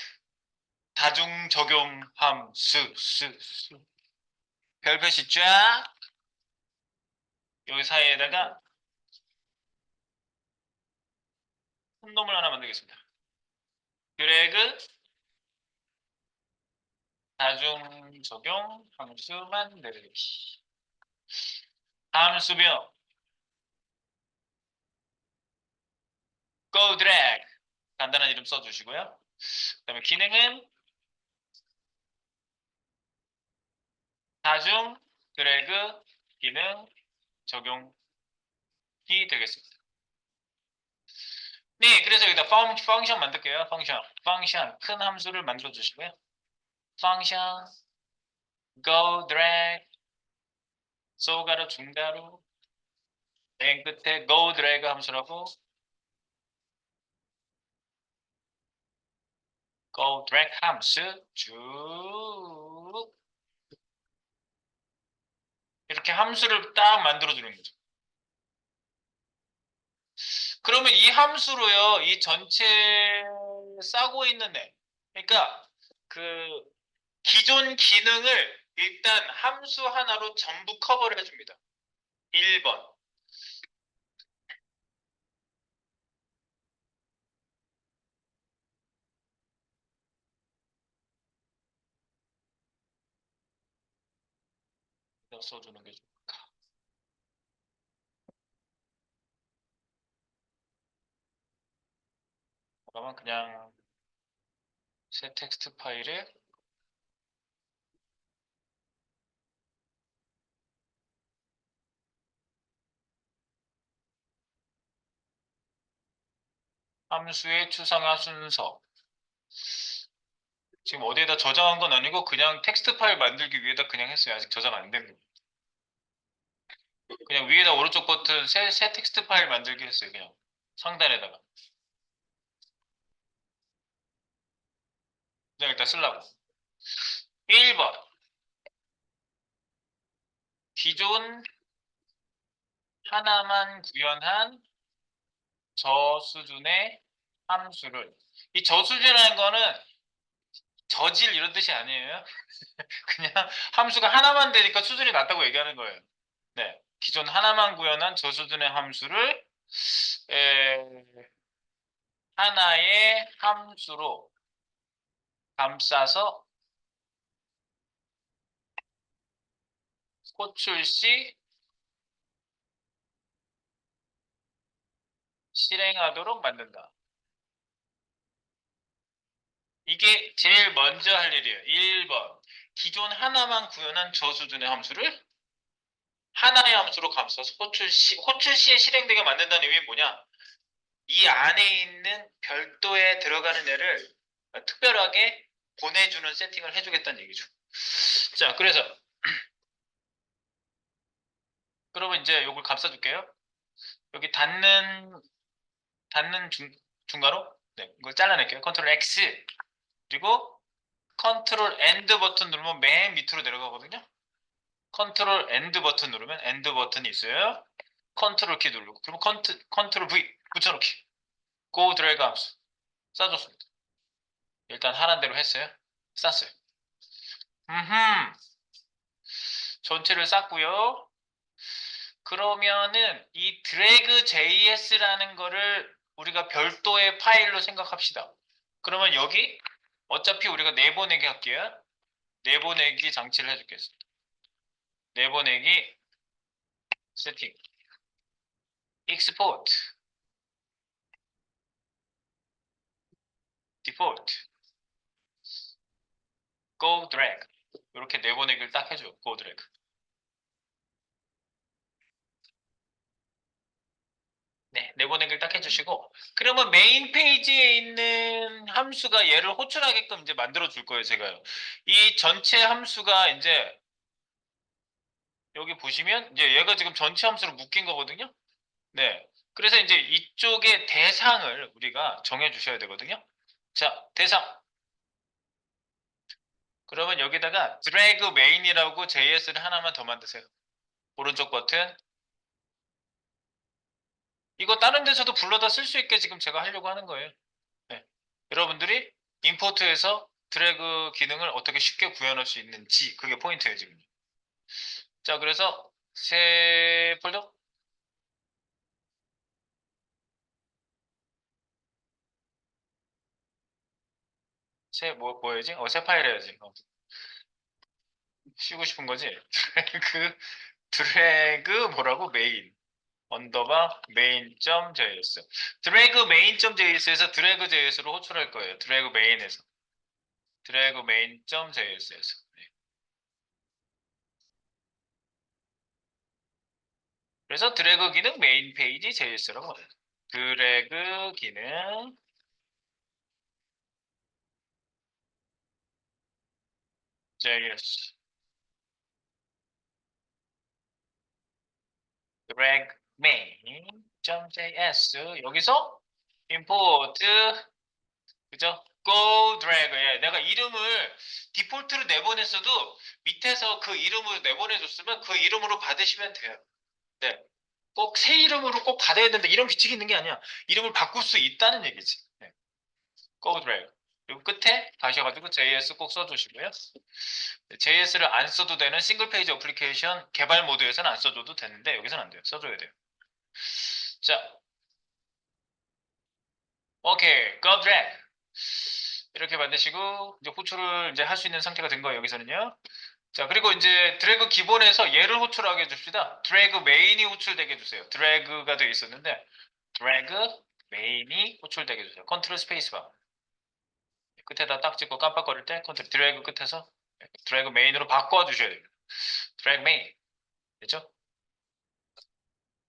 A: 다중 적용 함수. 별표시 쫙. 여기 사이에다가 큰 놈을 하나 만들겠습니다. 드래그 다중 적용 함수 만들기. 함수명 go drag 간단한 이름 써주시고요. 그다음에 기능은 다중 드래그 기능 적용이 되겠습니다. 네, 그래서 여기다 펑션 만들게요. 펑션 큰 함수를 만들어 주시고요. 펑션 go drag 쏘가루 중가루 맨 끝에 go drag 함수라고 go drag 함수 쭉 이렇게 함수를 딱 만들어 주는 거죠. 그러면 이 함수로요, 이 전체 싸고 있는 애, 그러니까 그 기존 기능을 일단 함수 하나로 전부 커버를 해줍니다. 1번. 써주는 게 좋을까? 그러면 그냥 새 텍스트 파일에 함수의 추상화 순서. 지금 어디에다 저장한 건 아니고 그냥 텍스트 파일 만들기 위해다 그냥 했어요. 아직 저장 안 된 거. 그냥 위에다 오른쪽 버튼 새 텍스트 파일 만들기 했어요. 그냥 상단에다가. 그냥 일단 쓰려고. 1번. 기존 하나만 구현한 저수준의 함수를. 이 저수준이라는 거는 저질 이런 뜻이 아니에요. 그냥 함수가 하나만 되니까 수준이 낮다고 얘기하는 거예요. 네. 기존 하나만 구현한 저수준의 함수를 하나의 함수로 감싸서 호출 시 실행하도록 만든다. 이게 제일 먼저 할 일이에요. 1번. 기존 하나만 구현한 저수준의 함수를 하나의 함수로 감싸서 호출 시에 실행되게 만든다는 의미는 뭐냐? 이 안에 있는 별도에 들어가는 애를 특별하게 보내주는 세팅을 해주겠다는 얘기죠. 자, 그래서 그러면 이제 이걸 감싸줄게요. 여기 닫는 중괄호? 네, 이걸 잘라낼게요. 컨트롤 X. 그리고 컨트롤 엔드 버튼 누르면 맨 밑으로 내려가거든요. 컨트롤 엔드 버튼 누르면 엔드 버튼이 있어요. 컨트롤 키 누르고 그리고 컨트롤 V 붙여넣기. 고 드래그 함수 싸줬습니다. 일단 하란 대로 했어요. 쌌어요. 전체를 쌌고요. 그러면은 이 드래그 JS라는 거를 우리가 별도의 파일로 생각합시다. 그러면 여기 어차피 우리가 내보내기 할게요. 내보내기 장치를 해주겠습니다. 내보내기 세팅. 익스포트. 디폴트. go drag. 이렇게 내보내기를 딱 해줘. go drag. 네, 내보내기를 딱 해주시고 그러면 메인 페이지에 있는 함수가 얘를 호출하게끔 이제 만들어 줄 거예요, 제가요. 이 전체 함수가 이제 여기 보시면 이제 얘가 지금 전체 함수로 묶인 거거든요. 네. 그래서 이제 이쪽에 대상을 우리가 정해 주셔야 되거든요. 자, 대상. 그러면 여기다가 drag main이라고 JS를 하나만 더 만드세요. 오른쪽 버튼. 이거 다른 데서도 불러다 쓸 수 있게 지금 제가 하려고 하는 거예요. 네. 여러분들이 임포트에서 드래그 기능을 어떻게 쉽게 구현할 수 있는지 그게 포인트예요, 지금. 자, 그래서 새 폴더 뭐야지? 새 파일 해야지. 쉬고 싶은 거지? 드래그 뭐라고? 메인. 언더바 main.js. 드래그 main.js에서 드래그 js로 호출할 거예요. 드래그 main에서. 드래그 main.js에서. 그래서 드래그 기능 메인 페이지 JS라고 해요. 드래그 기능 JS. drag main.js 여기서 import 그죠? go drag. 예, 내가 이름을 디폴트로 내보냈어도 밑에서 그 이름으로 내보내줬으면 그 이름으로 받으시면 돼요. 네. 꼭 새 이름으로 꼭 받아야 된다. 이런 규칙이 있는 게 아니야. 이름을 바꿀 수 있다는 얘기지. 네. go drag. 그리고 끝에 가셔가지고 JS 꼭 써주시고요. JS를 안 써도 되는 싱글 페이지 어플리케이션 개발 모드에서는 안 써줘도 되는데 여기서는 안 돼요. 써줘야 돼요. 자, 오케이, go drag. 이렇게 만드시고 이제 호출을 이제 할 수 있는 상태가 된 거예요. 여기서는요. 자, 그리고 이제 드래그 기본에서 얘를 호출하게 해줍시다. 드래그 메인이 호출되게 해주세요. 드래그가 되어 있었는데 드래그 메인이 호출되게 해주세요. 컨트롤 스페이스바 끝에다 딱 찍고 깜빡거릴 때 컨트롤 드래그 끝에서 드래그 메인으로 바꿔주셔야 됩니다. 드래그 메인 됐죠?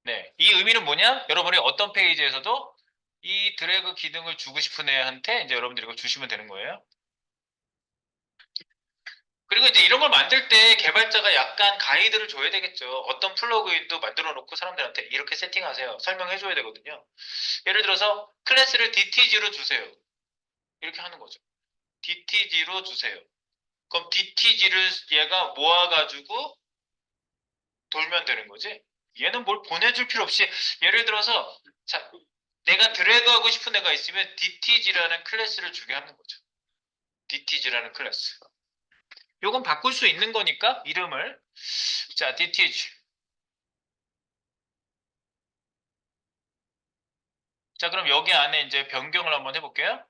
A: 네, 이 의미는 뭐냐? 여러분이 어떤 페이지에서도 이 드래그 기능을 주고 싶은 애한테 이제 여러분들이 이걸 주시면 되는 거예요. 그리고 이제 이런 걸 만들 때 개발자가 약간 가이드를 줘야 되겠죠. 어떤 플러그인도 만들어 놓고 사람들한테 이렇게 세팅하세요. 설명해 줘야 되거든요. 예를 들어서 클래스를 DTG로 주세요. 이렇게 하는 거죠. DTG로 주세요. 그럼 DTG를 얘가 모아가지고 돌면 되는 거지. 얘는 뭘 보내줄 필요 없이 예를 들어서 자, 내가 드래그하고 싶은 애가 있으면 DTG라는 클래스를 주게 하는 거죠. DTG라는 클래스. 요건 바꿀 수 있는 거니까 이름을 자 DTG 자, 그럼 여기 안에 이제 변경을 한번 해볼게요.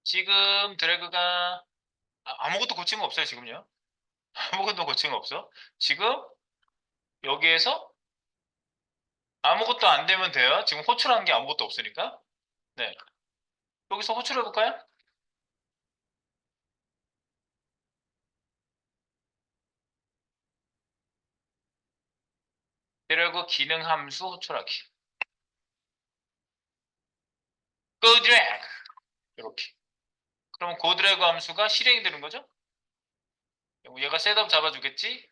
A: 지금 드래그가 아무것도 고친 거 없어요, 지금요. 아무것도 고친 거 없어. 지금 여기에서 아무것도 안 되면 돼요. 지금 호출한 게 아무것도 없으니까. 네. 여기서 호출해 볼까요? 드래그 기능 함수 호출하기. go drag. 이렇게. 그럼 go drag 함수가 실행이 되는 거죠? 얘가 셋업 잡아주겠지?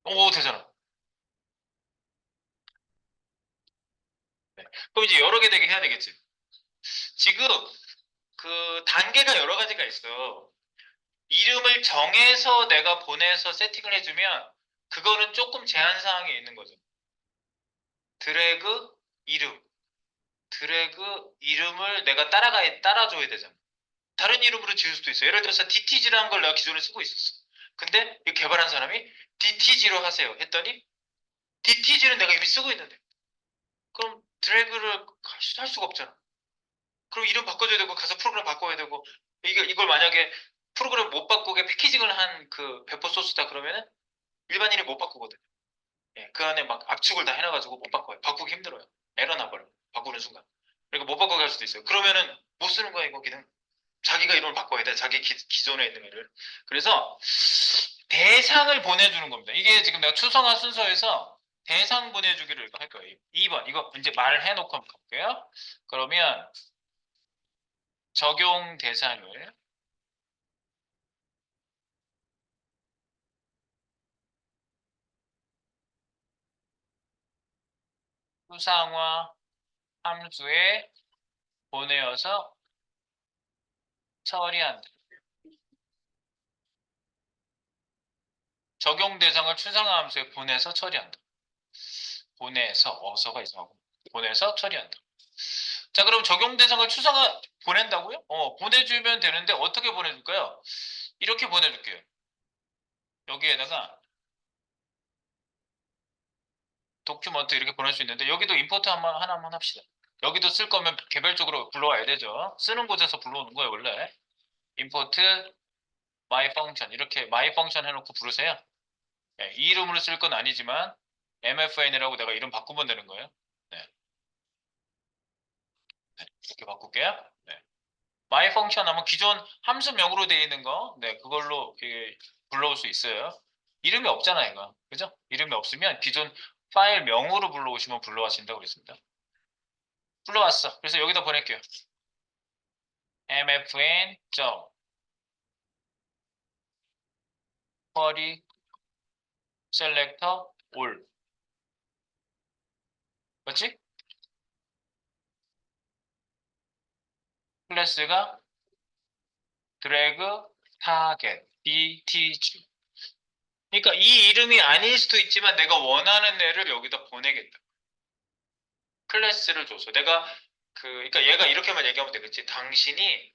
A: 오, 되잖아. 네. 그럼 이제 여러 개 되게 해야 되겠지. 지금 그 단계가 여러 가지가 있어. 이름을 정해서 내가 보내서 세팅을 해주면 그거는 조금 제한 사항이 있는 거죠. 드래그 이름, 드래그 이름을 내가 따라줘야 되잖아. 다른 이름으로 지을 수도 있어. 예를 들어서 DTG라는 걸 내가 기존에 쓰고 있었어. 근데 이 개발한 사람이 DTG로 하세요 했더니 DTG는 내가 이미 쓰고 있는데 그럼 드래그를 할 수가 없잖아. 그럼 이름 바꿔줘야 되고 가서 프로그램 바꿔야 되고 이걸 만약에 프로그램 못 바꾸게 패키징을 한 그 배포 소스다 그러면은 일반인이 못 바꾸거든. 예, 그 안에 막 압축을 다 해놔가지고 못 바꿔요. 바꾸기 힘들어요. 에러 나버려. 바꾸는 순간. 그러니까 못 바꾸게 할 수도 있어요. 그러면은 못 쓰는 거야, 이거 기능. 자기가 이름을 바꿔야 돼. 자기 기존에 있는 애를. 그래서 대상을 보내주는 겁니다. 이게 지금 내가 추성화 순서에서 대상 보내주기를 이거 할 거예요. 2번. 이거 이제 말을 해놓고 한번 볼게요. 그러면 적용 대상을 추상화 함수에 보내어서 처리한다. 적용 대상을 추상화 함수에 보내서 처리한다. 보내서 어서가 이상하고 보내서 처리한다. 자, 그럼 적용 대상을 추상화 보낸다고요? 보내주면 되는데 어떻게 보내줄까요? 이렇게 보내줄게요. 여기에다가 도큐먼트 이렇게 보낼 수 있는데 여기도 임포트 하나만 합시다. 여기도 쓸 거면 개별적으로 불러와야 되죠. 쓰는 곳에서 불러오는 거예요, 원래. 임포트 my function 이렇게 my function 해놓고 부르세요. 네, 이 이름으로 쓸 건 아니지만 mfn이라고 내가 이름 바꾸면 되는 거예요. 네. 이렇게 바꿀게요. 네. my function 하면 기존 함수명으로 되어 있는 거, 네, 그걸로 불러올 수 있어요. 이름이 없잖아, 이거. 그죠? 이름이 없으면 기존 파일 명으로 불러오시면 불러와신다고 그랬습니다. 불러왔어. 그래서 여기다 보낼게요. mfn query selector all. 그렇지? 클래스가 드래그 타겟 btg. 그러니까 이 이름이 아닐 수도 있지만 내가 원하는 애를 여기다 보내겠다. 클래스를 줘서 내가 그러니까 얘가 이렇게만 얘기하면 되겠지. 당신이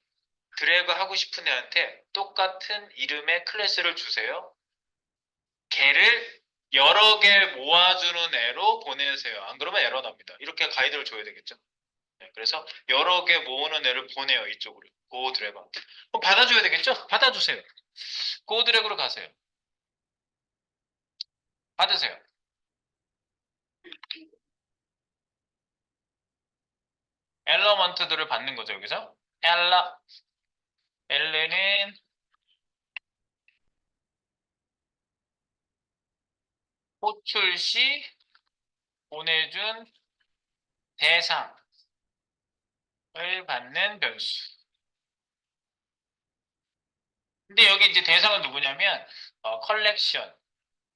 A: 드래그 하고 싶은 애한테 똑같은 이름의 클래스를 주세요. 걔를 여러 개 모아주는 애로 보내세요. 안 그러면 에러 납니다. 이렇게 가이드를 줘야 되겠죠. 네, 그래서 여러 개 모으는 애를 보내요. 이쪽으로. 고 드래그. 그럼 받아줘야 되겠죠? 받아주세요. 고 드래그로 가세요. 받으세요. 엘러먼트들을 받는 거죠. 여기서. 엘레는 호출 시 보내준 대상을 받는 변수. 근데 여기 이제 대상은 누구냐면 컬렉션,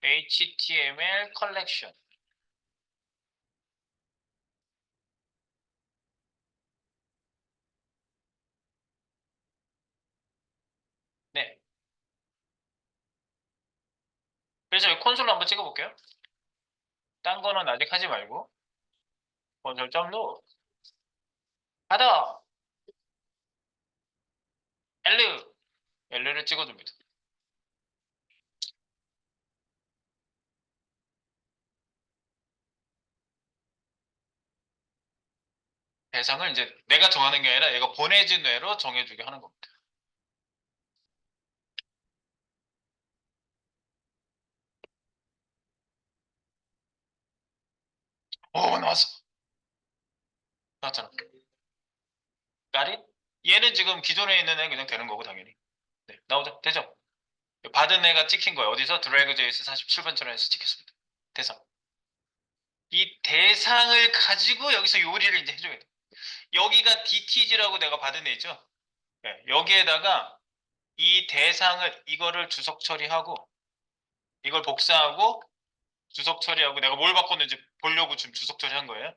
A: HTML 컬렉션. 네. 그래서 여기 콘솔로 한번 찍어볼게요. 딴 거는 아직 하지 말고 콘솔 점로 받아 L를 찍어줍니다. 대상을 이제 내가 정하는 게 아니라 얘가 보내진 뇌로 정해주게 하는 겁니다. 나왔어. 나왔잖아. 까리? 얘는 지금 기존에 있는 애 그냥 되는 거고 당연히. 네, 나오죠? 되죠? 받은 애가 찍힌 거예요. 어디서? 드래그 JS 47번처럼 해서 찍혔습니다. 대상. 이 대상을 가지고 여기서 요리를 이제 해줘야 돼. 여기가 DTG라고 내가 받은 애 있죠? 네, 여기에다가 이 대상을 이거를 주석 처리하고 이걸 복사하고 주석 처리하고 내가 뭘 바꿨는지 보려고 지금 주석 처리한 거예요.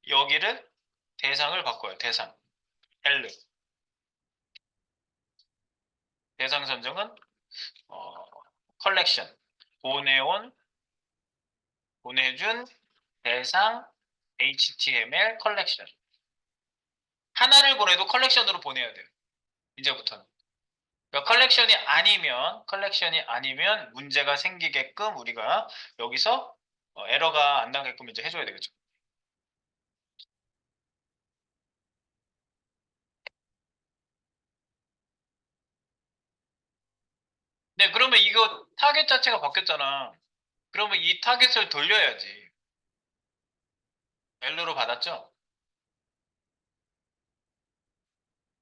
A: 여기를 대상을 바꿔요. 대상. L. 대상 선정은 컬렉션. 보내온 보내준 대상 HTML 컬렉션. 하나를 보내도 컬렉션으로 보내야 돼요. 이제부터는. 그러니까 컬렉션이 아니면 문제가 생기게끔 우리가 여기서 에러가 안 나게끔 이제 해줘야 되겠죠. 네, 그러면 이거 타겟 자체가 바뀌었잖아. 그러면 이 타겟을 돌려야지. L로 받았죠?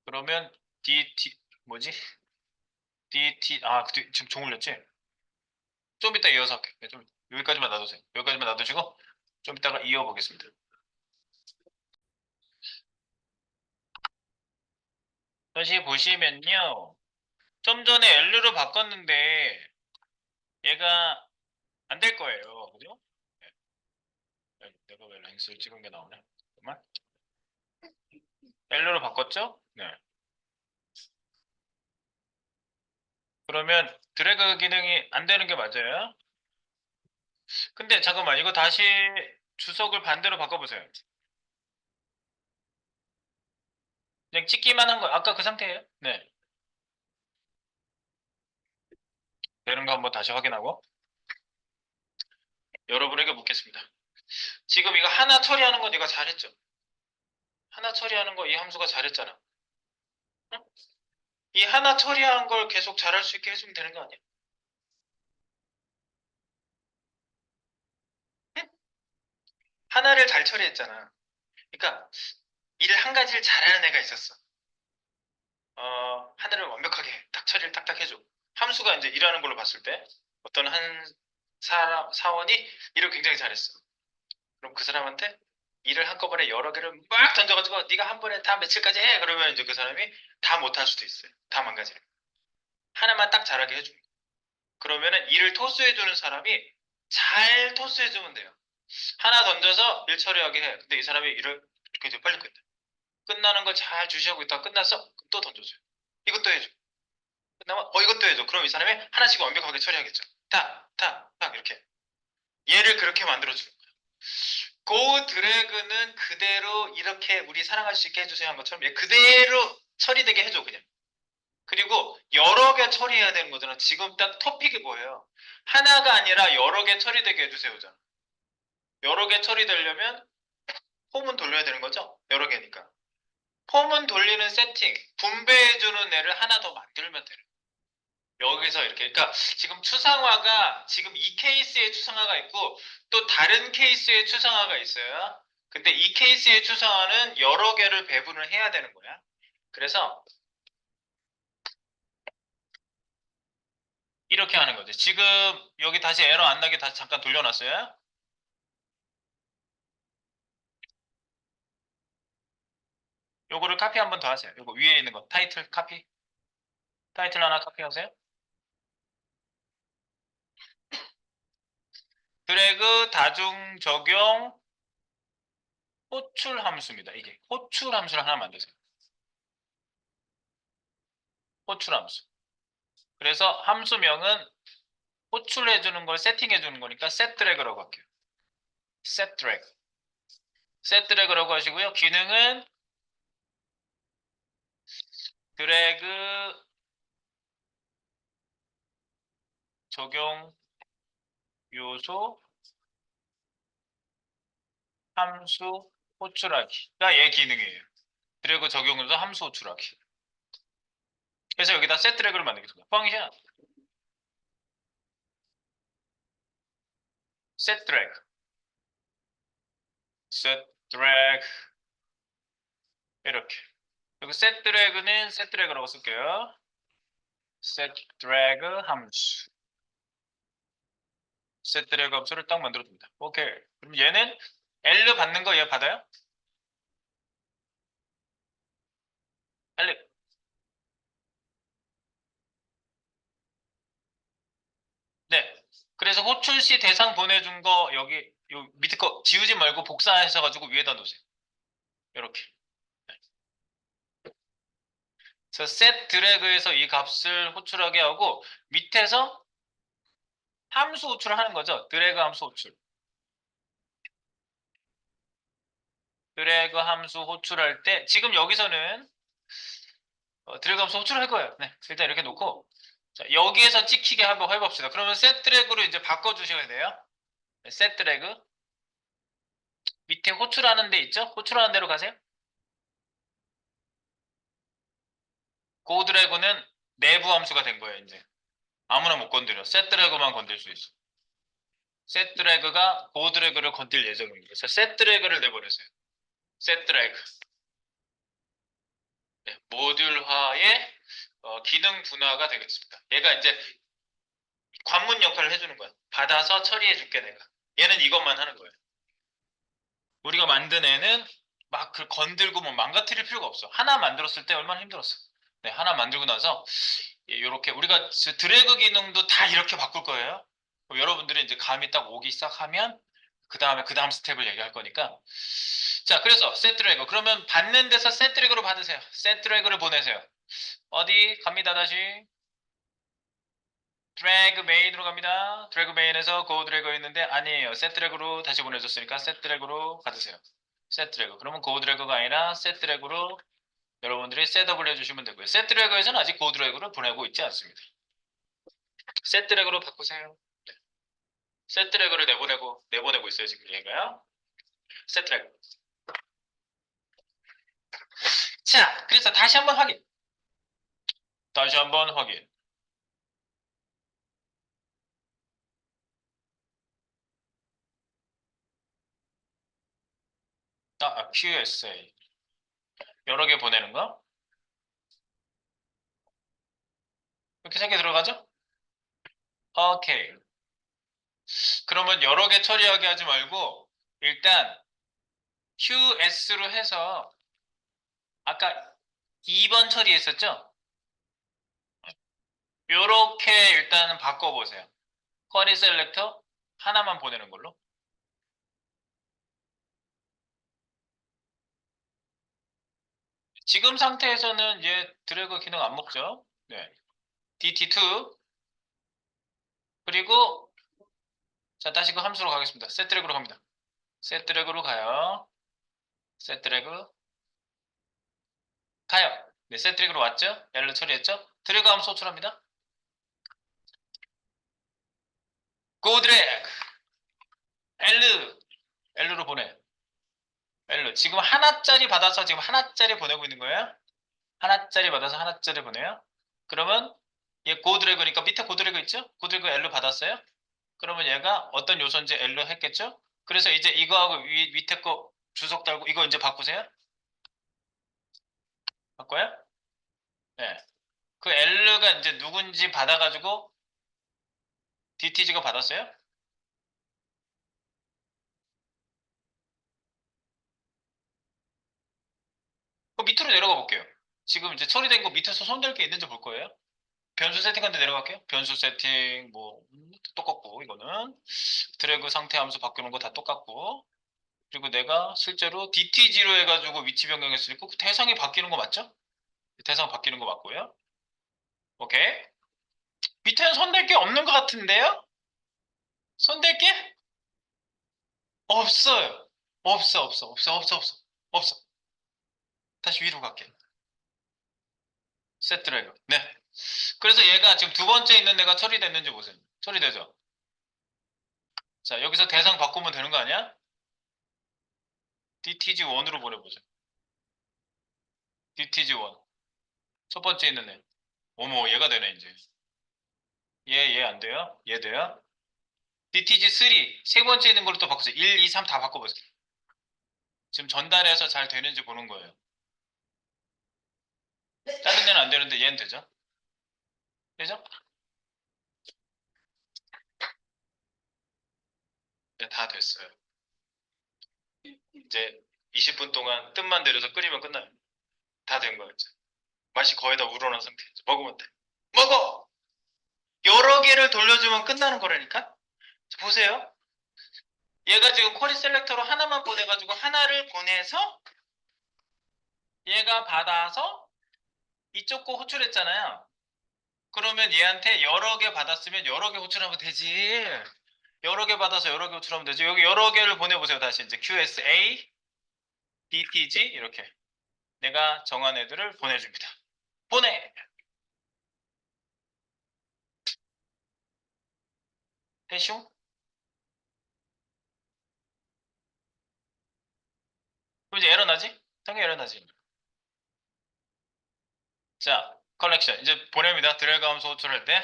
A: 그러면 DT 뭐지? 지금 종 올렸지? 좀 이따 이어서 할게. 네, 좀 여기까지만 놔두세요. 여기까지만 놔두시고 좀 이따가 이어보겠습니다. 다시 보시면요. 좀 전에 L로 바꿨는데 얘가 안 될 거예요. 그죠? 내가 왜 랭스를 찍은 게 나오냐? 잠깐만. L로 바꿨죠? 네. 그러면 드래그 기능이 안 되는 게 맞아요. 근데 잠깐만 이거 다시 주석을 반대로 바꿔보세요. 그냥 찍기만 한 거 아까 그 상태예요? 네. 되는 거 한번 다시 확인하고 여러분에게 묻겠습니다. 지금 이거 하나 처리하는 거 네가 잘했죠? 하나 처리하는 거 이 함수가 잘했잖아. 응? 이 하나 처리한 걸 계속 잘할 수 있게 해주면 되는 거 아니야? 응? 하나를 잘 처리했잖아. 그러니까 일 한 가지를 잘하는 애가 있었어. 하나를 완벽하게 딱 처리를 딱딱 해줘. 함수가 이제 일하는 걸로 봤을 때 어떤 한 사원이 일을 굉장히 잘했어. 그럼 그 사람한테 일을 한꺼번에 여러 개를 막 던져가지고 네가 한 번에 다 며칠까지 해. 그러면 이제 그 사람이 다 못할 수도 있어요. 다 망가지는. 하나만 딱 잘하게 해줘. 그러면은 일을 토스해주는 사람이 잘 토스해주면 돼요. 하나 던져서 일 처리하게 해. 근데 이 사람이 일을 굉장히 빨리 끝내. 끝나는 걸 잘 주시하고 있다가 끝났어? 그럼 또 던져줘요. 이것도 해줘. 끝나면 이것도 해줘. 그럼 이 사람이 하나씩 완벽하게 처리하겠죠. 딱, 딱, 딱 이렇게. 얘를 그렇게 만들어주는 거예요. 고 드래그는 그대로 이렇게 우리 사랑할 수 있게 해주세요 한 것처럼 얘 그대로 처리되게 해줘 그냥. 그리고 여러 개 처리해야 되는 거잖아. 지금 딱 토픽이 뭐예요? 하나가 아니라 여러 개 처리되게 해주세요잖아. 여러 개 처리되려면 폼은 돌려야 되는 거죠? 여러 개니까. 폼은 돌리는 세팅, 분배해주는 애를 하나 더 만들면 돼요. 여기서 이렇게. 그러니까 지금 추상화가 지금 이 케이스의 추상화가 있고 또 다른 케이스의 추상화가 있어요. 근데 이 케이스의 추상화는 여러 개를 배분을 해야 되는 거야. 그래서 이렇게 하는 거죠. 지금 여기 다시 에러 안 나게 다시 잠깐 돌려놨어요. 요거를 카피 한 번 더 하세요. 요거 위에 있는 거 타이틀 카피. 타이틀 하나 카피하세요. 드래그 다중 적용 호출 함수입니다. 이게 호출 함수를 하나 만드세요. 호출 함수. 그래서 함수명은 호출해 주는 걸 세팅해 주는 거니까 set drag라고 할게요. set drag. set drag라고 하시고요. 기능은 드래그 적용 요소 함수 호출하기가 얘 기능이에요. 드래그 적용 요소 함수 호출하기. 그래서 여기다 set drag를 만들겠습니다. 펑션 set drag. set drag 이렇게. 그리고 set drag는 set drag라고 쓸게요. set drag 함수. set drag 함수를 딱 만들어 줍니다. 오케이. 그럼 얘는 L 받는 거 얘 받아요? L. 네. 그래서 호출시 대상 보내준 거 여기 요 밑에 거 지우지 말고 복사하셔가지고 위에다 놓으세요. 이렇게. 그래서 set 드래그에서 이 값을 호출하게 하고 밑에서 함수 호출을 하는 거죠. 드래그 함수 호출. 드래그 함수 호출할 때 지금 여기서는 드래그 함수 호출할 거예요. 네, 일단 이렇게 놓고 자, 여기에서 찍히게 한번 해봅시다. 그러면 set 드래그로 이제 바꿔주셔야 돼요. 네, set 드래그 밑에 호출하는 데 있죠? 호출하는 데로 가세요. 고 드래그는 내부 함수가 된 거예요. 이제 아무나 못 건드려. set 드래그만 건들 수 있어. set 드래그가 고 드래그를 건들 예정입니다. 그래서 set 드래그를 내버렸어요. set 드래그. 네, 모듈화의 기능 분화가 되겠습니다. 얘가 이제 관문 역할을 해주는 거야. 받아서 처리해줄게 내가. 얘는 이것만 하는 거예요. 우리가 만든 애는 막 그 건들고 뭐 망가뜨릴 필요가 없어. 하나 만들었을 때 얼마나 힘들었어. 네, 하나 만들고 나서 이렇게 우리가 드래그 기능도 다 이렇게 바꿀 거예요. 여러분들이 이제 감이 딱 오기 시작하면 그 다음에 그 다음 스텝을 얘기할 거니까. 자, 그래서 set 드래그. 그러면 받는 데서 set 드래그로 받으세요. set 드래그를 보내세요. 어디 갑니다 다시. 드래그 메인으로 갑니다. 드래그 메인에서 고 드래그 있는데 아니에요. set 드래그로 다시 보내줬으니까 set 드래그로 받으세요. set 드래그. 그러면 고 드래그가 아니라 set 드래그로 여러분들이 셋업을 해주시면 되고요. set 드래그에서는 아직 고 드래그를 보내고 있지 않습니다. set 드래그로 바꾸세요. set 드래그를 내보내고 있어요 지금 얘가요. set 드래그. 자, 그래서 다시 한번 확인. 다시 한번 확인. QSA. 여러 개 보내는 거. 이렇게 세 개 들어가죠? 오케이. 그러면 여러 개 처리하게 하지 말고 일단 QS로 해서 아까 2번 처리했었죠? 요렇게 일단은 바꿔보세요. 쿼리 셀렉터 하나만 보내는 걸로. 지금 상태에서는 얘 드래그 기능 안 먹죠? 네. DT2 그리고 자 다시 그 함수로 가겠습니다. 셋 드래그로 갑니다. 셋 드래그로 가요. 셋 드래그 가요. 네, 셋 드래그로 왔죠? L로 처리했죠? 드래그 함수 호출합니다. 고 드래그 L로 보내. L로 지금 하나짜리 받아서 지금 하나짜리 보내고 있는 거예요. 하나짜리 받아서 하나짜리 보내요. 그러면 얘 고 드래그니까 밑에 고 드래그 있죠? 고 드래그 L로 받았어요. 그러면 얘가 어떤 요소인지 L로 했겠죠? 그래서 이제 이거하고 밑에 거 주석 달고 이거 이제 바꾸세요. 바꿔요? 네. 그 L가 이제 누군지 받아가지고 DTG가 받았어요? 그 밑으로 내려가 볼게요. 지금 이제 처리된 거 밑에서 손댈 게 있는지 볼 거예요. 변수 세팅한 데 내려갈게요. 변수 세팅 뭐 똑같고 이거는 드래그 상태 함수 바꾸는 거 다 똑같고 그리고 내가 실제로 DTG로 해가지고 위치 변경했으니까 그 대상이 바뀌는 거 맞죠? 대상 바뀌는 거 맞고요. 오케이. 밑에는 손댈 게 없는 것 같은데요? 손댈 게 없어요. 없어. 다시 위로 갈게. 셋 드래그. 네. 그래서 얘가 지금 두 번째 있는 애가 처리됐는지 보세요. 처리되죠? 자, 여기서 대상 바꾸면 되는 거 아니야? DTG1으로 보내보세요. DTG1. 첫 번째 있는 애. 어머, 얘가 되네, 이제. 얘 안 돼요? 얘 돼요? DTG3. 세 번째 있는 걸로 또 바꾸세요. 1, 2, 3 다 바꿔보세요. 지금 전달해서 잘 되는지 보는 거예요. 다른 데는 안 되는데 얘는 되죠? 되죠? 네, 다 됐어요. 이제 20분 동안 뜸만 들여서 끓이면 끝나요. 다 된 거예요, 이제. 맛이 거의 다 우러난 상태. 이제 먹으면 돼. 먹어! 여러 개를 돌려주면 끝나는 거라니까? 보세요. 얘가 지금 쿼리 셀렉터로 하나만 보내가지고 하나를 보내서 얘가 받아서 이쪽 거 호출했잖아요. 그러면 얘한테 여러 개 받았으면 여러 개 호출하면 되지. 여러 개 받아서 여러 개 호출하면 되지. 여기 여러 개를 보내보세요. 다시 이제 QSA, DTG 이렇게 내가 정한 애들을 보내줍니다. 보내! 해쇼? 그럼 이제 에러 나지? 당연히 에러 나지. 자, 컬렉션. 이제 보냅니다. 드래그 함수 호출할 때.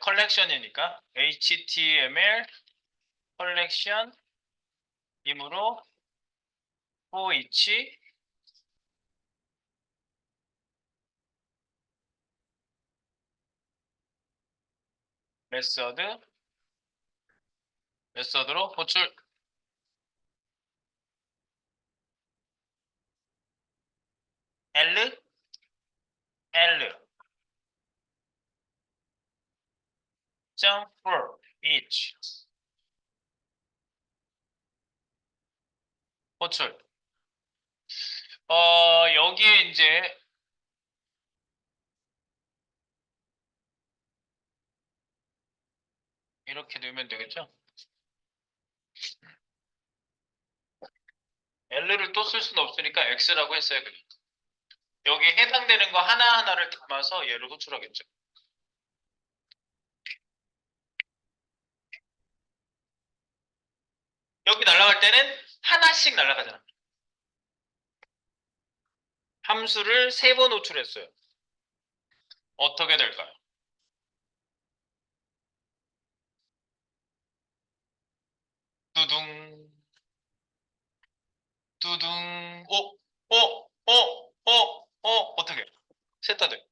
A: 컬렉션이니까 HTML 컬렉션 이므로 for each 메서드 메서드로 호출 L L 점 for each 호출. 여기에 이제 이렇게 넣으면 되겠죠? L를 또 쓸 수는 없으니까 X라고 했어요. 그냥. 여기 해당되는 거 하나하나를 담아서 얘를 호출하겠죠. 여기 날아갈 때는 하나씩 날아가잖아. 함수를 세 번 호출했어요. 어떻게 될까요? 두둥, 두둥, 오! 어떻게? 셋 다 돼.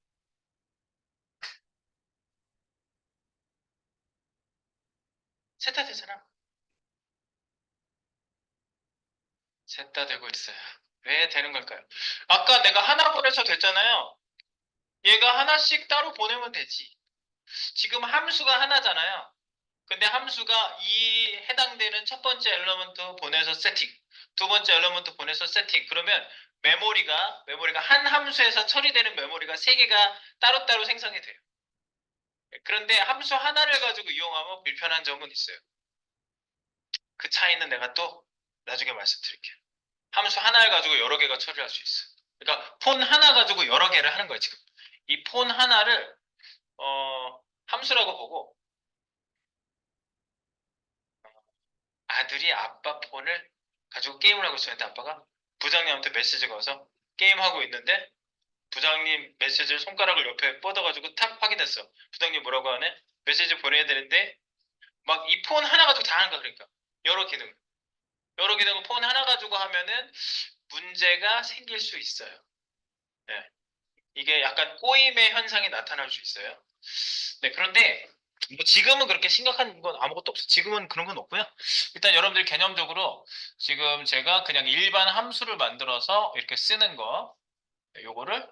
A: 셋 다 되잖아. 셋 다 되고 있어요. 왜 되는 걸까요? 아까 내가 하나 보내서 됐잖아요. 얘가 하나씩 따로 보내면 되지. 지금 함수가 하나잖아요. 근데 함수가 이 해당되는 첫 번째 엘리먼트 보내서 세팅, 두 번째 엘리먼트 보내서 세팅. 그러면 메모리가 한 함수에서 처리되는 메모리가 세 개가 따로따로 생성이 돼요. 그런데 함수 하나를 가지고 이용하면 불편한 점은 있어요. 그 차이는 내가 또 나중에 말씀드릴게요. 함수 하나를 가지고 여러 개가 처리할 수 있어요. 그러니까 폰 하나 가지고 여러 개를 하는 거예요, 지금. 이 폰 하나를 함수라고 보고 아들이 아빠 폰을 가지고 게임을 하고 있었는데 아빠가 부장님한테 메시지가 와서 게임하고 있는데 부장님 메시지를 손가락을 옆에 뻗어가지고 탁 확인했어. 부장님 뭐라고 하네? 메시지 보내야 되는데 막 이 폰 하나 가지고 다 하는 거야 그러니까. 여러 기능. 여러 기능을 폰 하나 가지고 하면은 문제가 생길 수 있어요. 네. 이게 약간 꼬임의 현상이 나타날 수 있어요. 네, 그런데 뭐 지금은 그렇게 심각한 건 아무것도 없어요. 지금은 그런 건 없고요. 일단 여러분들 개념적으로 지금 제가 그냥 일반 함수를 만들어서 이렇게 쓰는 거, 네, 요거를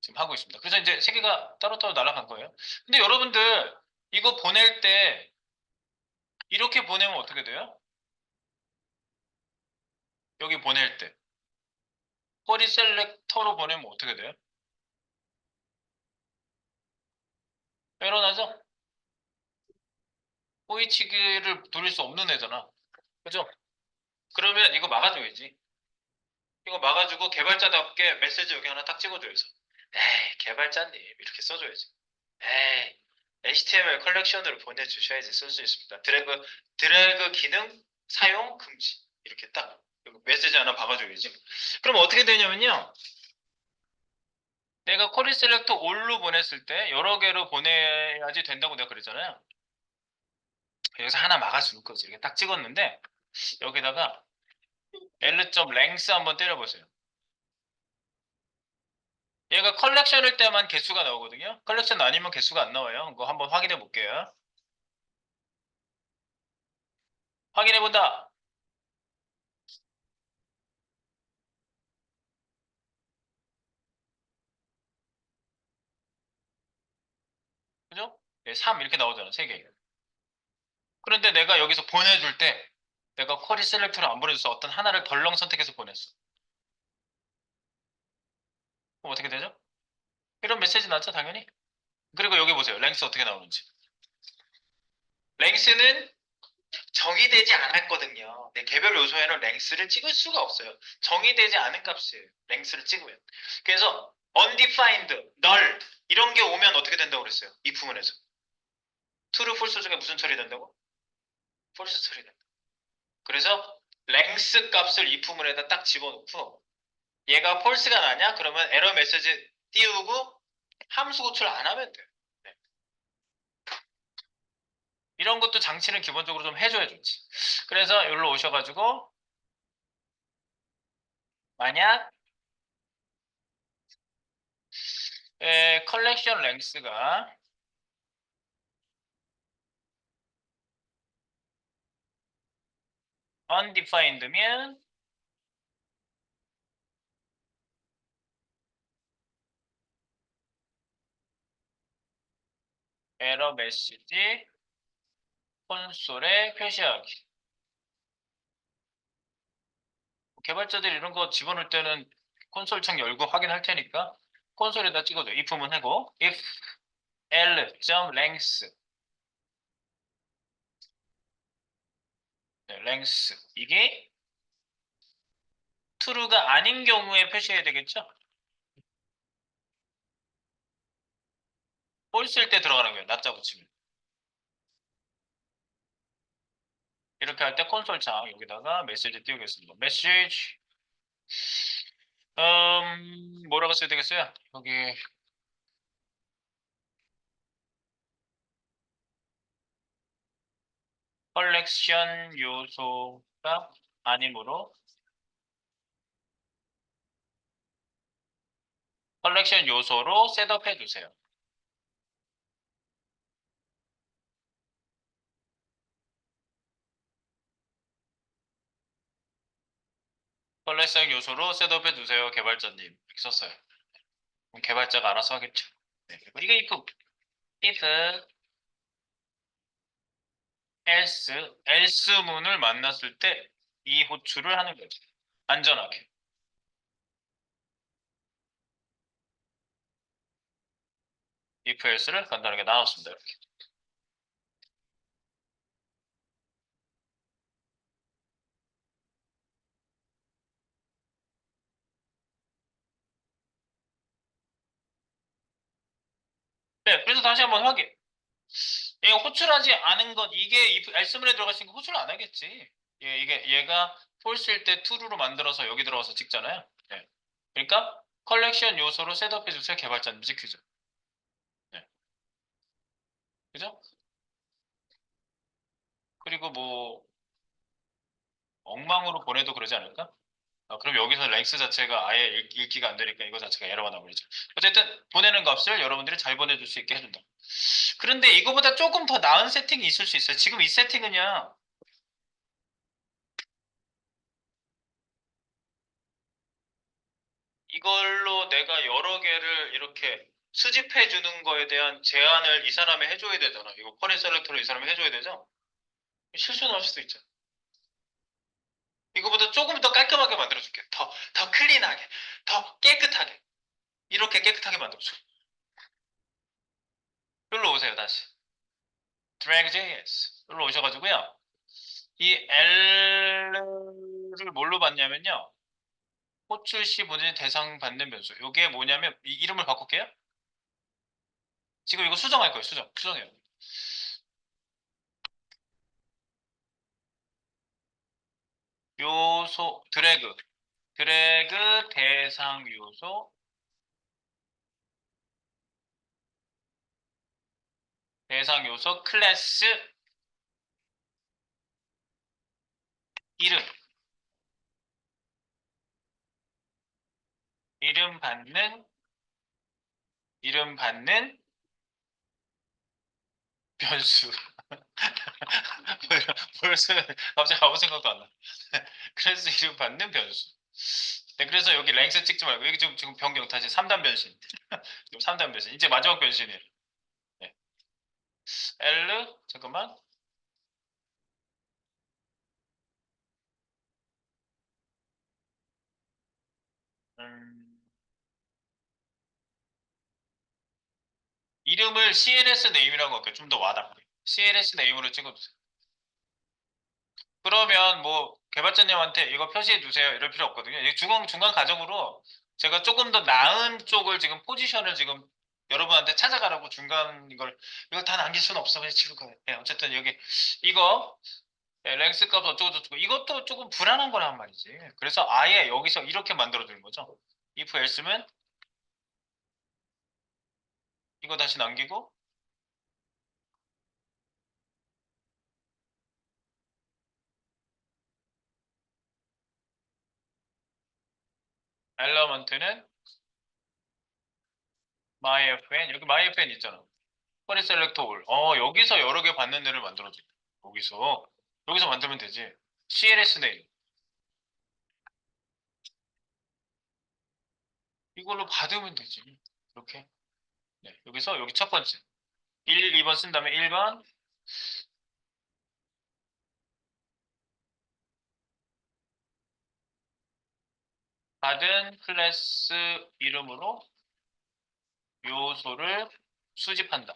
A: 지금 하고 있습니다. 그래서 이제 세 개가 따로따로 날아간 거예요. 근데 여러분들 이거 보낼 때 이렇게 보내면 어떻게 돼요? 여기 보낼 때 쿼리 셀렉터로 보내면 어떻게 돼요? 에러 나죠? 호이치기를 돌릴 수 없는 애잖아. 그죠? 그러면 이거 막아줘야지. 이거 막아주고 개발자답게 메시지 여기 하나 딱 찍어줘야죠. 에이, 개발자님 이렇게 써줘야지. 에이, HTML 컬렉션으로 보내주셔야지 쓸 수 있습니다. 드래그 기능 사용 금지. 이렇게 딱 메시지 하나 박아줘야지. 그럼 어떻게 되냐면요. 내가 쿼리 셀렉터 올로 보냈을 때 여러 개로 보내야지 된다고 내가 그랬잖아요. 여기서 하나 막아주는 거지. 이렇게 딱 찍었는데 여기다가 L.length 한번 때려보세요. 얘가 컬렉션일 때만 개수가 나오거든요. 컬렉션 아니면 개수가 안 나와요. 이거 한번 확인해 볼게요. 확인해 본다. 그죠? 네, 3 이렇게 나오잖아. 3개. 그런데 내가 여기서 보내줄 때 내가 쿼리 셀렉터를 안 보내줘서 어떤 하나를 덜렁 선택해서 보냈어. 그럼 어떻게 되죠? 이런 메시지 나왔죠, 당연히. 그리고 여기 보세요. 랭스 어떻게 나오는지. 랭스는 정의되지 않았거든요. 내 개별 요소에는 랭스를 찍을 수가 없어요. 정의되지 않은 값이에요. 랭스를 찍으면. 그래서 undefined, null 이런 게 오면 어떻게 된다고 그랬어요? 이 부분에서. true, false 중에 무슨 처리된다고? false 처리된다. 그래서 length 값을 이 부분에다 딱 집어넣고 얘가 false가 나냐? 그러면 에러 메시지 띄우고 함수 고출 안 하면 돼요. 네. 이런 것도 장치는 기본적으로 좀 해줘야 좋지. 그래서 여기로 오셔가지고 만약 컬렉션 랭스가 undefined면 에러 메시지 콘솔에 표시하기. 개발자들이 이런 거 집어넣을 때는 콘솔 창 열고 확인할 테니까 콘솔에다 찍어도 if문 하고 if l.length 네, length 이게 true가 아닌 경우에 표시해야 되겠죠? false일 때 들어가는 거예요. 낮자 붙이면. 이렇게 할 때 콘솔 창 여기다가 메시지 띄우겠습니다. 메시지 뭐라고 써야 되겠어요? 여기 컬렉션 요소가 아니므로 컬렉션 요소로 셋업해 주세요. 컬렉션 요소로 셋업해 주세요. 개발자님. 이렇게 썼어요. 그럼 개발자가 알아서 하겠죠. 네. 이거 if else 문을 만났을 때 이 호출을 하는 거죠. 안전하게. if else를 간단하게 나눴습니다. 이렇게. 네, 그래서 다시 한번 확인. 얘가 호출하지 않은 것, 이게 if else 문에 들어갔으니까 호출 안 하겠지. 이게 얘가 false일 때 true로 만들어서 여기 들어가서 찍잖아요. 네. 그러니까 컬렉션 요소로 셋업해 주세요. 개발자님 찍히죠. 네. 그죠? 그리고 뭐 엉망으로 보내도 그러지 않을까? 그럼 여기서 랭스 자체가 아예 읽기가 안 되니까 이거 자체가 에러가 나버리죠. 어쨌든 보내는 값을 여러분들이 잘 보내줄 수 있게 해준다. 그런데 이거보다 조금 더 나은 세팅이 있을 수 있어요. 지금 이 세팅은요. 이걸로 내가 여러 개를 이렇게 수집해 주는 거에 대한 제안을 이 사람이 해줘야 되잖아. 이거 퍼레 셀렉터를 이 사람이 해줘야 되죠? 실수 나올 수도 있잖아. 이거보다 조금 더 깔끔하게 만들어줄게. 더 클린하게, 더 깨끗하게. 이렇게 깨끗하게 만들어줘. 여기로 오세요, 다시. drag.js. 여기로 오셔가지고요. 이 L를 뭘로 받냐면요. 호출 시 본인이 대상 받는 변수. 이게 뭐냐면, 이 이름을 바꿀게요. 지금 이거 수정할 거예요, 수정해요. 요소, 드래그 대상 요소, 클래스, 이름, 이름 받는, 이름 받는 변수. 벌써 갑자기 아무 생각도 안 나. 그래서 이름 받는 변수. 네, 그래서 여기 랭스 찍지 말고 여기 지금 변경 다시 3단 변신. 지금 3단 변신. 이제 마지막 변신이에요. 네. L 잠깐만. 음, 이름을 CLS 네임이라고 할게요. 좀 더 와닿게. CLS 네임으로 찍어주세요. 그러면 뭐 개발자님한테 이거 표시해 주세요. 이럴 필요 없거든요. 이 중간 과정으로 제가 조금 더 나은 쪽을 지금 포지션을 지금 여러분한테 찾아가라고 중간 이걸 다 남길 수는 없어. 그냥 지울 거예요. 네, 어쨌든 여기 이거 랭스 값 어쩌고저쩌고 이것도 조금 불안한 거란 말이지. 그래서 아예 여기서 이렇게 만들어 두는 거죠. if else면 이거 다시 남기고 엘러먼트는 myfn 여기 myfn 있잖아. 쿼리 셀렉터 올. 여기서 여러 개 받는 애를 만들어줘. 여기서 만들면 되지. CLS 네임 이걸로 받으면 되지. 이렇게. 네, 여기서 여기 첫 번째 1, 2번 쓴 다음에 1번 받은 클래스 이름으로 요소를 수집한다.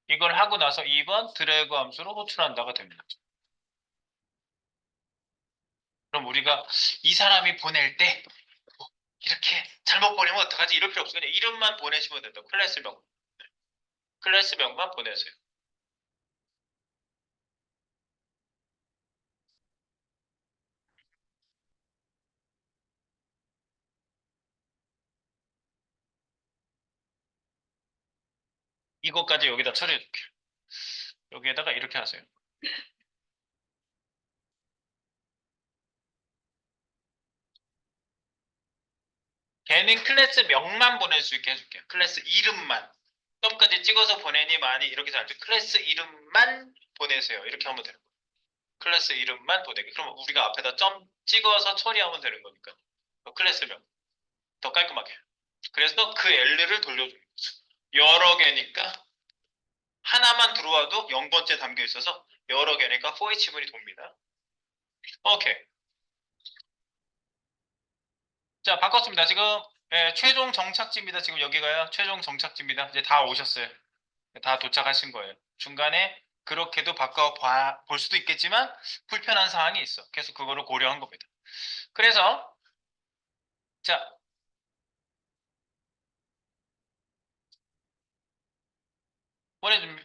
A: 이걸 하고 나서 2번 드래그 함수로 호출한다가 됩니다. 그럼 우리가 이 사람이 보낼 때 이렇게 잘못 보내면 어떡하지? 이럴 필요 없어. 그냥 이름만 보내시면 된다. 클래스명만 보내세요. 이것까지 여기다 처리해 줄게요. 여기에다가 이렇게 하세요. 걔는 클래스 명만 보낼 수 있게 해줄게요. 클래스 이름만. 점까지 찍어서 보내니 많이 이렇게 잘죠. 클래스 이름만 보내세요. 이렇게 하면 되는 거예요. 클래스 이름만 보내게. 그럼 우리가 앞에다 점 찍어서 처리하면 되는 거니까. 클래스명. 더 깔끔하게. 그래서 그 L를 돌려주는 거죠. 여러 개니까 하나만 들어와도 0번째 담겨 있어서 여러 개니까 for each 문이 돕니다. 오케이. 자, 바꿨습니다. 지금 최종 정착지입니다. 지금 여기가요. 최종 정착지입니다. 이제 다 오셨어요. 다 도착하신 거예요. 중간에 그렇게도 볼 수도 있겠지만 불편한 사항이 있어. 계속 그거를 고려한 겁니다. 그래서 자,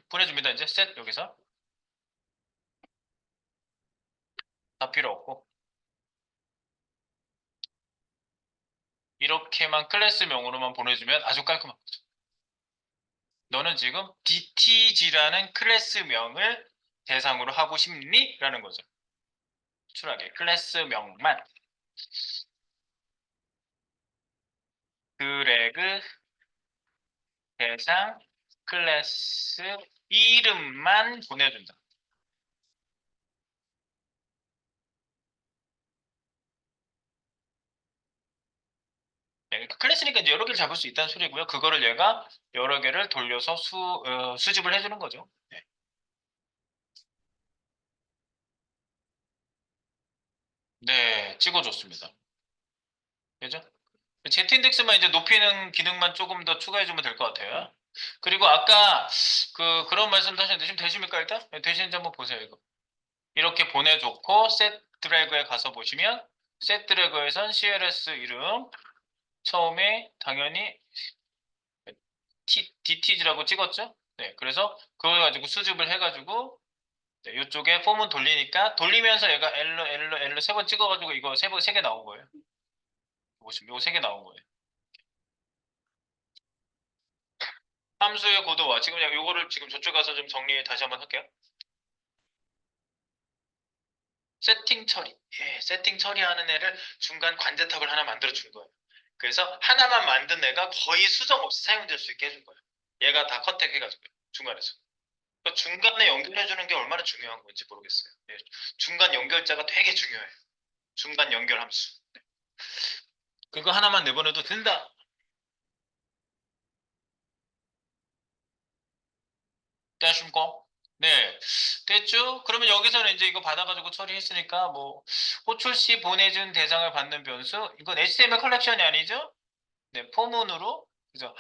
A: 보내줍니다. 이제 셋 여기서 다 필요 없고 이렇게만 클래스명으로만 보내주면 아주 깔끔한 거죠. 너는 지금 DTG라는 클래스명을 대상으로 하고 싶니? 라는 거죠. 추락에 클래스명만 드래그 대상 클래스 이름만 보내준다. 네, 그러니까 클래스니까 이제 여러 개를 잡을 수 있다는 소리고요. 그거를 얘가 여러 개를 돌려서 수집을 해주는 거죠. 네, 네, 찍어줬습니다. 그죠? Z인덱스만 이제 높이는 기능만 조금 더 추가해주면 될 것 같아요. 그리고 아까 그런 말씀도 하셨는데 지금 되십니까 일단? 네, 되시는지 한번 보세요 이거. 이렇게 보내줬고 셋 드래그에 가서 보시면 셋 드래그에선 CLS 이름 처음에 당연히 DTG라고 찍었죠? 네, 그래서 그걸 가지고 수집을 해가지고 네, 이쪽에 폼은 돌리니까 돌리면서 얘가 L 세 번 찍어가지고 이거 세 개 나온 거예요. 보시면 이거 세 개 나온 거예요. 함수의 고도와 지금 이거를 지금 저쪽 가서 좀 정리 다시 한번 할게요. 세팅 처리. 예, 세팅 처리하는 애를 중간 관제탑을 하나 만들어 준 거예요. 그래서 하나만 만든 애가 거의 수정 없이 사용될 수 있게 해준 거예요. 얘가 다 컨택해가지고 중간에서. 그러니까 중간에 연결해주는 게 얼마나 중요한 건지 모르겠어요. 예, 중간 연결자가 되게 중요해요. 중간 연결 함수. 그거 하나만 내보내도 된다. 되십니까? 네. 됐죠? 그러면 여기서는 이제 이거 받아가지고 처리했으니까 뭐 호출시 보내준 대상을 받는 변수 이건 HTML 컬렉션이 아니죠? 네, 포문으로 그래서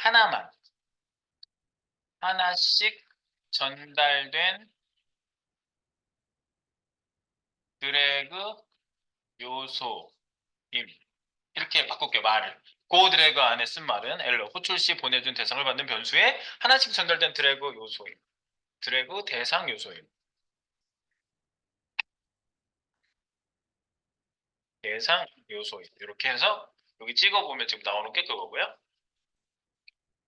A: 하나씩 전달된 드래그 요소임. 이렇게 바꿀게요, 말을. 고 드래그 안에 쓴 말은 엘러 호출 시 보내준 대상을 받는 변수에 하나씩 전달된 드래그 요소임. 드래그 대상 요소임. 대상 요소임. 이렇게 해서 여기 찍어보면 지금 나오는 게 그거고요.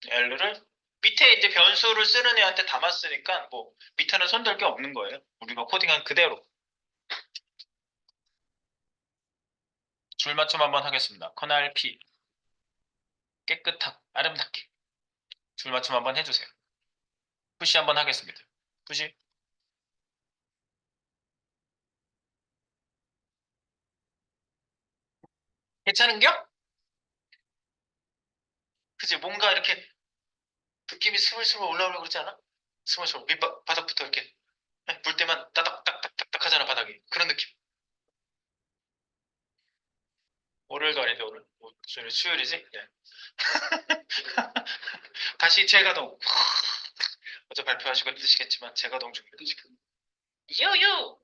A: 엘러를 밑에 이제 변수를 쓰는 애한테 담았으니까 뭐 밑에는 손댈 게 없는 거예요. 우리가 코딩한 그대로. 줄 맞춤 한번 하겠습니다. 커널 P. 깨끗하고 아름답게. 줄 맞춤 한번 해주세요. 푸시 한번 하겠습니다. 푸시. 괜찮은겨? 그치? 뭔가 이렇게 느낌이 스물스물 올라오려고 그러지 않아? 스물스물 밑바닥부터 이렇게 물 때만 따닥따닥따닥 하잖아 바닥이. 그런 느낌. 월요일도 아닌데 오늘 무슨 수요일이지? 네. 다시 재가동. 어제 발표하시고 힘드시겠지만 재가동 중입니다 지금. 유유.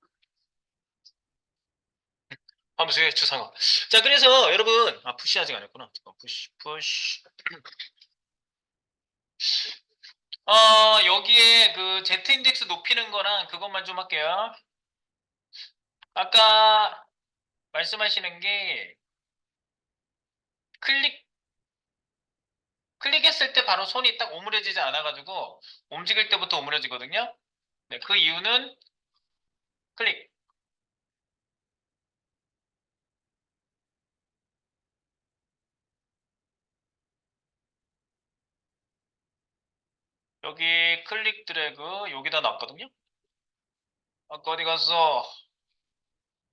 A: 함수의 추상화. 자, 그래서 여러분, 푸시 아직 안 했구나. 푸시. 여기에 그 Z 인덱스 높이는 거랑 그것만 좀 할게요. 아까 말씀하시는 게 클릭, 클릭했을 때 바로 손이 딱 오므려지지 않아가지고 움직일 때부터 오므려지거든요. 네, 그 이유는 클릭. 여기 클릭 드래그 여기다 놨거든요. 아까 어디 갔어?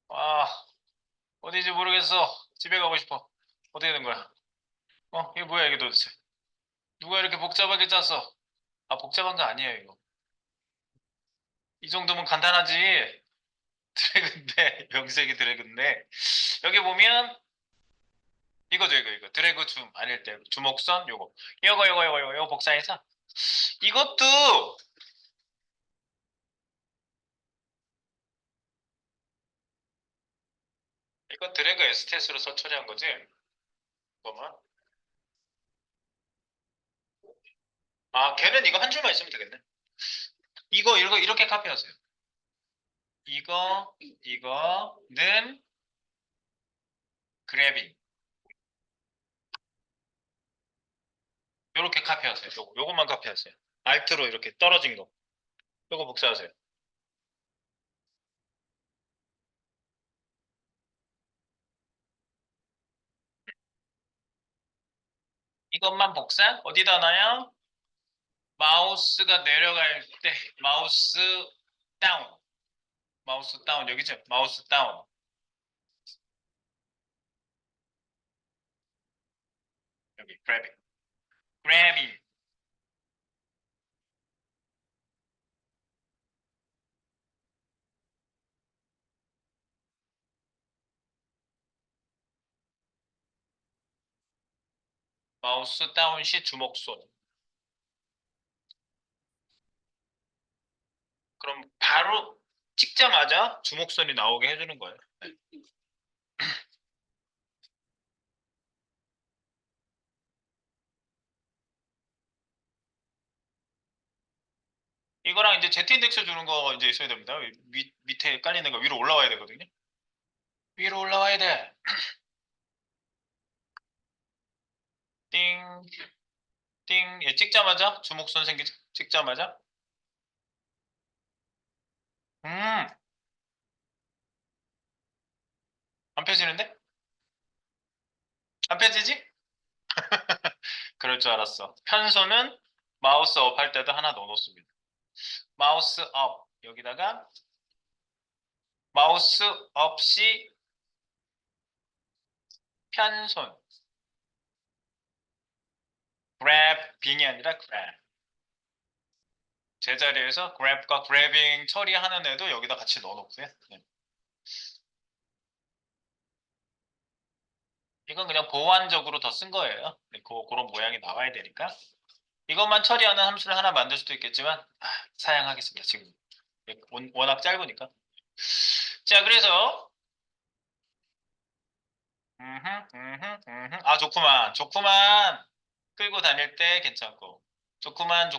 A: 아, 어디지 모르겠어. 집에 가고 싶어. 어떻게 된 거야? 이게 뭐야 이게 도대체? 누가 이렇게 복잡하게 짰어? 아, 복잡한 거 아니에요, 이거. 이 정도면 간단하지. 드래그인데, 명색이 드래그인데. 여기 보면, 이거죠, 이거. 드래그 줌 아닐 때, 주목선, 요거 복사해서. 이것도, 이거 드래그 STS로 처리한 거지? 잠깐만. 아, 걔는 이거 한 줄만 있으면 되겠네. 이거, 이렇게 카피하세요. 이거는 그래빙. 요렇게 카피하세요. 요것만 카피하세요. 알트로 이렇게 떨어진 거. 요거 복사하세요. 이것만 복사? 어디다 놔요? 마우스가 내려갈 때 마우스 다운. 마우스 다운 여기죠? 마우스 다운. 여기 그래빙. 그래빙. 마우스 다운 시 주목손. 그럼 바로 찍자마자 주목선이 나오게 해주는 거예요. 네. 이거랑 이제 Z 인덱스 주는 거 이제 있어야 됩니다. 밑에 깔리는 거 위로 올라와야 되거든요. 위로 올라와야 돼. 띵, 띵. 예, 찍자마자 주목선 생기죠? 찍자마자. 음, 안 펴지는데? 안 펴지지? 그럴 줄 알았어. 편소는 마우스 업 할 때도 하나 넣어놓습니다. 마우스 업 여기다가 마우스 없이 편손 그래빙이 아니라 그랩 제자리에서 그랩과 그래빙 처리하는 애도 여기다 같이 넣어놓고요. 네. 이건 그냥 보완적으로 더 쓴 거예요. 네, 그런 모양이 나와야 되니까 이것만 처리하는 함수를 하나 만들 수도 있겠지만 사양하겠습니다. 지금 워낙 짧으니까. 자, 그래서 좋구만 좋구만 끌고 다닐 때 괜찮고 좋구만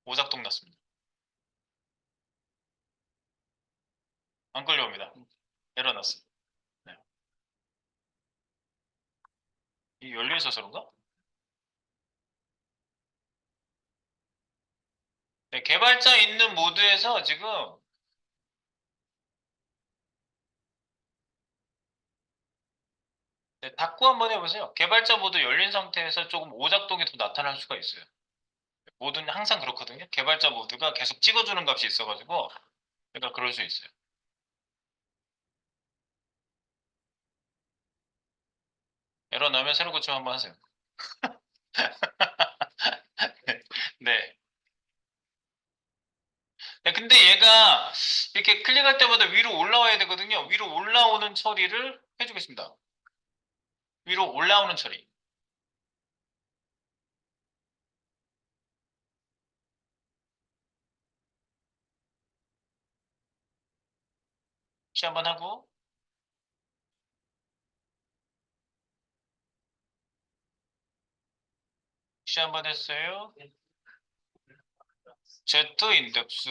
A: 오작동 났습니다. 안 끌려옵니다. 에러 났어요. 네. 이 열려 있어서 그런가? 네, 개발자 있는 모드에서 지금 네, 닫고 한번 해보세요. 개발자 모드 열린 상태에서 조금 오작동이 더 나타날 수가 있어요. 모드는 항상 그렇거든요. 개발자 모드가 계속 찍어주는 값이 있어가지고 그러니까 그럴 수 있어요. 에러 나면 새로 고침 한번 하세요. 네. 네, 근데 얘가 이렇게 클릭할 때마다 위로 올라와야 되거든요. 위로 올라오는 처리를 해주겠습니다. 위로 올라오는 처리. 시 한번 하고 시 한번 했어요. Z 인덱스.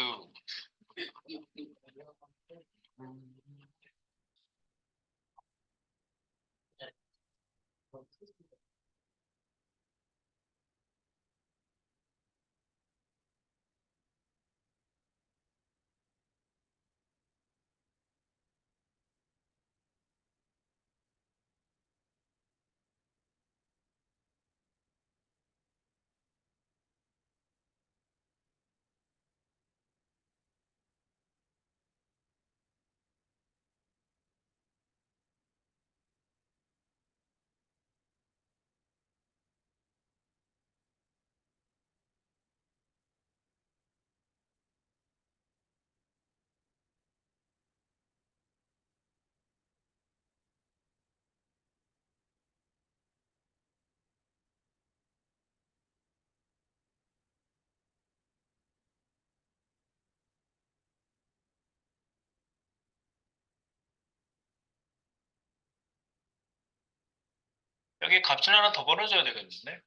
A: 여기 값을 하나 더 벌어줘야 되겠는데?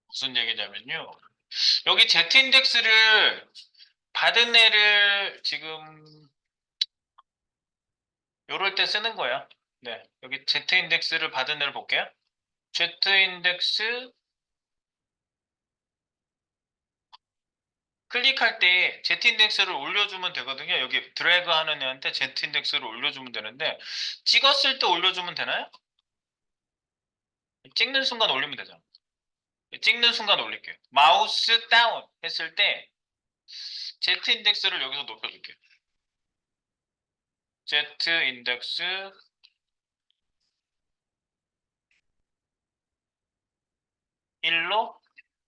A: 무슨 얘기냐면요. 여기 Z 인덱스를 받은 애를 지금 요럴 때 쓰는 거야. 네. 여기 Z 인덱스를 받은 애를 볼게요. Z 인덱스 클릭할 때 Z 인덱스를 올려주면 되거든요. 여기 드래그 하는 애한테 Z 인덱스를 올려주면 되는데 찍었을 때 올려주면 되나요? 찍는 순간 올리면 되잖아. 찍는 순간 올릴게요. 마우스 다운 했을 때 Z 인덱스를 여기서 높여줄게요. Z 인덱스 1로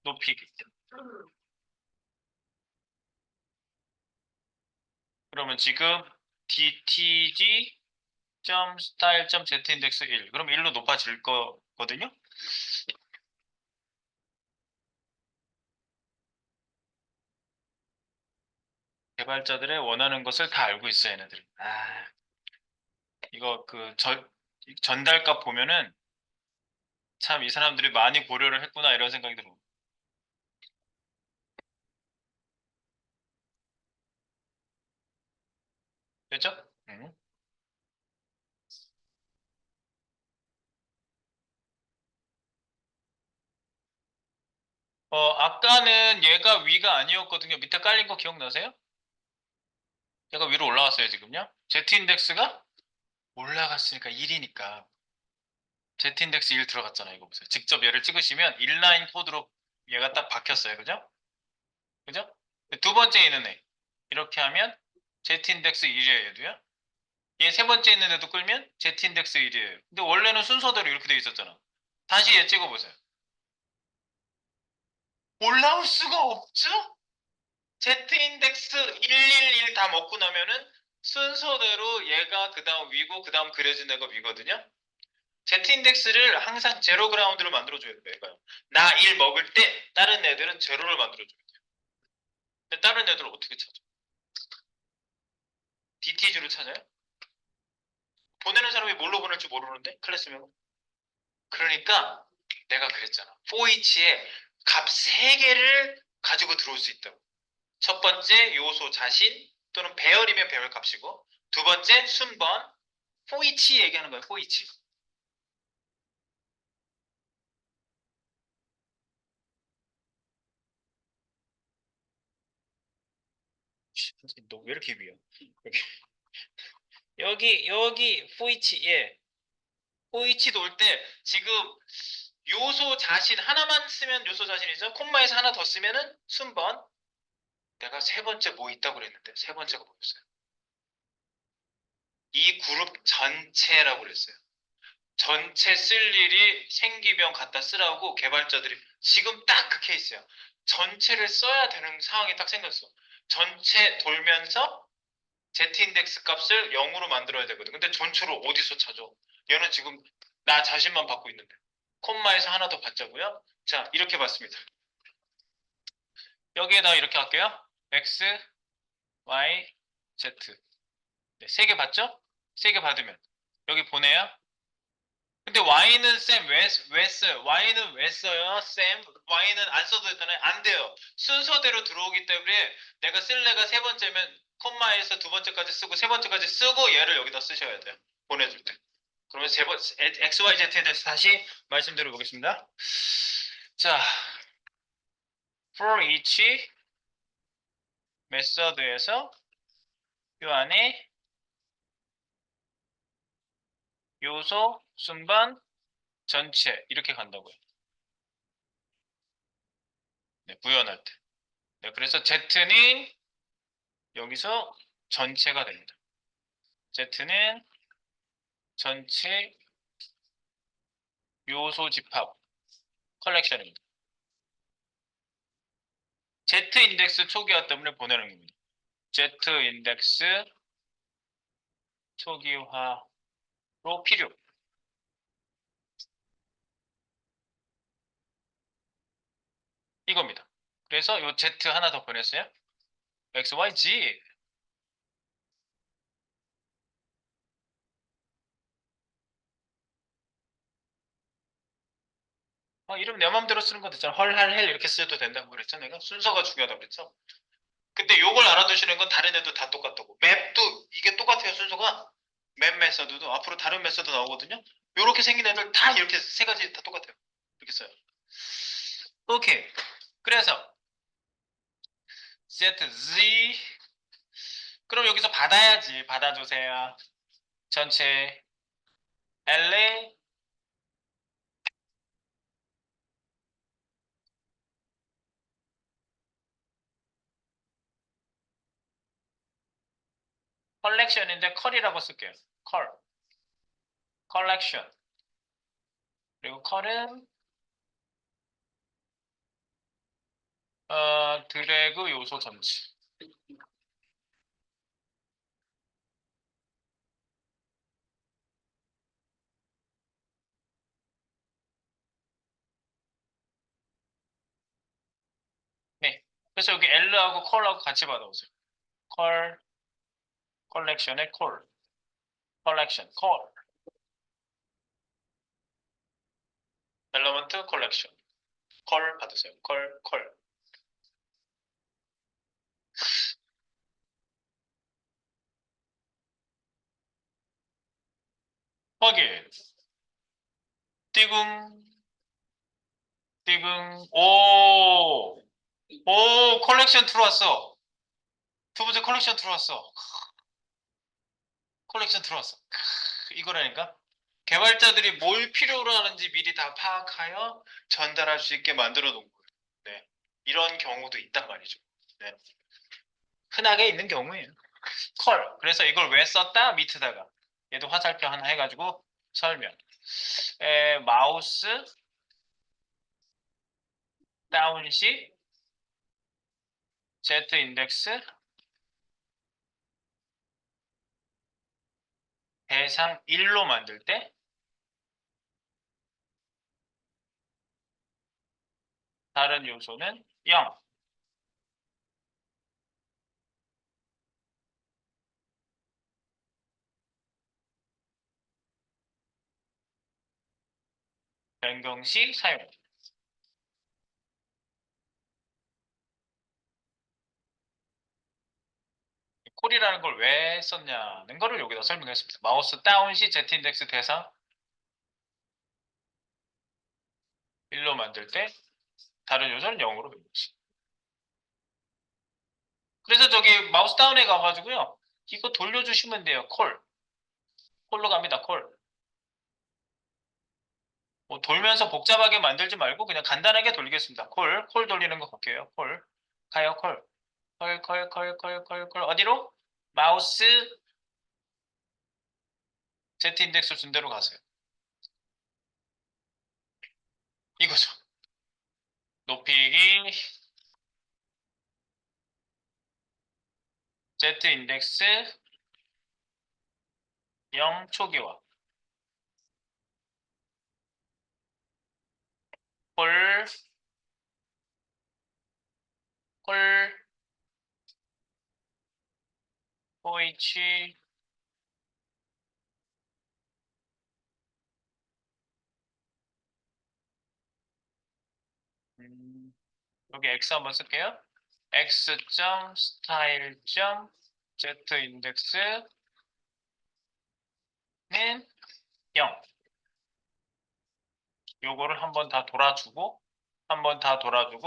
A: 높이기. 그러면 지금 dtg.style.z 인덱스 1. 그럼 1로 높아질 거거든요. 개발자들의 원하는 것을 다 알고 있어, 얘네들은. 이거 전달값 보면은 참 이 사람들이 많이 고려를 했구나 이런 생각이 들어. 됐죠? 응. 아까는 얘가 위가 아니었거든요. 밑에 깔린 거 기억나세요? 얘가 위로 올라왔어요, 지금요. Z 인덱스가 올라갔으니까 1이니까. Z 인덱스 1 들어갔잖아요, 이거 보세요. 직접 얘를 찍으시면 인라인 코드로 얘가 딱 박혔어요. 그죠? 그죠? 두 번째 있는 애. 이렇게 하면 Z 인덱스 1이에요, 얘도요. 얘 세 번째 있는 애도 끌면 Z 인덱스 1이에요. 근데 원래는 순서대로 이렇게 돼 있었잖아. 다시 얘 찍어보세요. 올라올 수가 없죠? Z 인덱스 111 다 먹고 나면은 순서대로 얘가 그 다음 위고 그 다음 그려진 애가 위거든요. Z 인덱스를 항상 제로 그라운드로 만들어줘야 돼요. 얘가요. 나 1 먹을 때 다른 애들은 제로를 만들어줘요. 근데 다른 애들은 어떻게 찾아? DTG로 찾아요? 보내는 사람이 뭘로 보낼지 모르는데 클래스명은. 그러니까 내가 그랬잖아. for each에 값 3개를 가지고 들어올 수 있다고. 첫 번째 요소 자신 또는 배열이면 배열 값이고 두 번째 순번 for each 얘기하는 거예요. for each. 너 왜 이렇게 위야? 여기 for each 예. for each 놓을 때 지금 요소 자신 하나만 쓰면 요소 자신이죠. 콤마에서 하나 더 쓰면은 순번. 내가 세 번째 뭐 있다고 그랬는데 세 번째가 뭐였어요? 이 그룹 전체라고 그랬어요. 전체 쓸 일이 생기면 갖다 쓰라고 개발자들이 지금 딱 그 케이스야. 전체를 써야 되는 상황이 딱 생겼어. 전체 돌면서 Z-인덱스 값을 0으로 만들어야 되거든. 근데 전체를 어디서 찾아? 얘는 지금 나 자신만 받고 있는데. 콤마에서 하나 더 받자고요. 자, 이렇게 받습니다. 여기에다 이렇게 할게요. X, Y, Z. 네, 3개 받죠? 3개 받으면 여기 보내요. 근데 Y는 쌤 왜 써요? Y는 왜 써요? 쌤 Y는 안 써도 되잖아요. 안 돼요. 순서대로 들어오기 때문에 내가 쓸래가 세 번째면 콤마에서 두 번째까지 쓰고 세 번째까지 쓰고 얘를 여기다 쓰셔야 돼요. 보내줄 때. 그러면 세 번, XYZ에 대해서 다시 말씀드려 보겠습니다. 자, for each 메서드에서 이 안에 요소, 순번, 전체 이렇게 간다고요. 네, 구현할 때. 네, 그래서 Z는 여기서 전체가 됩니다. Z는 전체 요소 집합 컬렉션입니다. Z 인덱스 초기화 때문에 보내는 겁니다. Z 인덱스 초기화로 필요. 이겁니다. 그래서 요 Z 하나 더 보냈어요. X, Y, Z. 이름 내 맘대로 쓰는 거 됐잖아. 헐, 할, 헬 이렇게 써도 된다고 그랬죠. 내가 순서가 중요하다고 그랬죠. 근데 요걸 알아두시는 건 다른 애도 다 똑같다고. 맵도 이게 똑같아요. 순서가 맵 메서드도 앞으로 다른 메서드 나오거든요. 요렇게 생긴 애들 다 이렇게 세 가지 다 똑같아요. 이렇게 써요. 오케이. 그래서 set z 그럼 여기서 받아야지. 받아주세요. 전체 LA 컬렉션인데 컬이라고 쓸게요. 컬 컬렉션 그리고 컬은 드래그 요소 전체. 네. 그래서 여기 L하고 컬하고 같이 받아오세요. 컬 컬렉션의 컬 컬렉션 컬 엘러먼트 컬렉션 컬 받으세요. 컬 확인 띠궁 띠궁 오 컬렉션 들어왔어. 두 번째 컬렉션 들어왔어. 컬렉션 들어왔어. 이거라니까. 개발자들이 뭘 필요로 하는지 미리 다 파악하여 전달할 수 있게 만들어 놓은 거예요. 네. 이런 경우도 있단 말이죠. 네. 흔하게 있는 경우예요. 컬. 그래서 이걸 왜 썼다? 밑에다가. 얘도 화살표 하나 해가지고 설명. 마우스 다운시 Z 인덱스 대상 1로 만들 때 다른 요소는 0. 변경 시 사용. 콜이라는 걸 왜 썼냐는 거를 여기다 설명했습니다. 마우스 다운 시 Z 인덱스 대상 1로 만들 때 다른 요소는 0으로 변경시. 그래서 저기 마우스 다운에 가가지고요. 이거 돌려주시면 돼요. 콜로 갑니다. 콜. 뭐 돌면서 복잡하게 만들지 말고 그냥 간단하게 돌리겠습니다. 콜 돌리는 거 볼게요. 가요, 콜. 콜. 어디로? 마우스 Z 인덱스 준 대로 가세요. 이거죠. 높이기 Z 인덱스 0 초기화. 콜, 콜, OH, 여기 X 한번 쓸게요. X.style.Z 인덱스는 0. 요거를 한번 다 돌아주고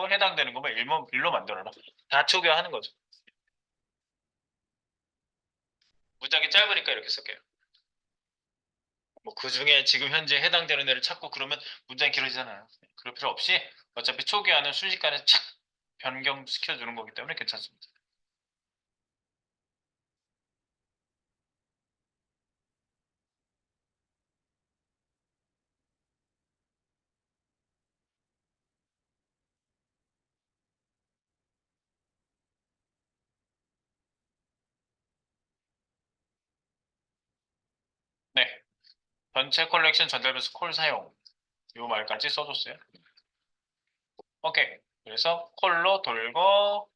A: 해당되는 것만 1로 만들어라. 다 초기화하는 거죠. 문장이 짧으니까 이렇게 쓸게요. 뭐 그 중에 지금 현재 해당되는 애를 찾고 그러면 문장이 길어지잖아요. 그럴 필요 없이 어차피 초기화는 순식간에 착 변경시켜 주는 거기 때문에 괜찮습니다. 네. 전체 컬렉션 전달변수 콜 사용. 요 말까지 써줬어요. 오케이. 그래서 콜로 돌고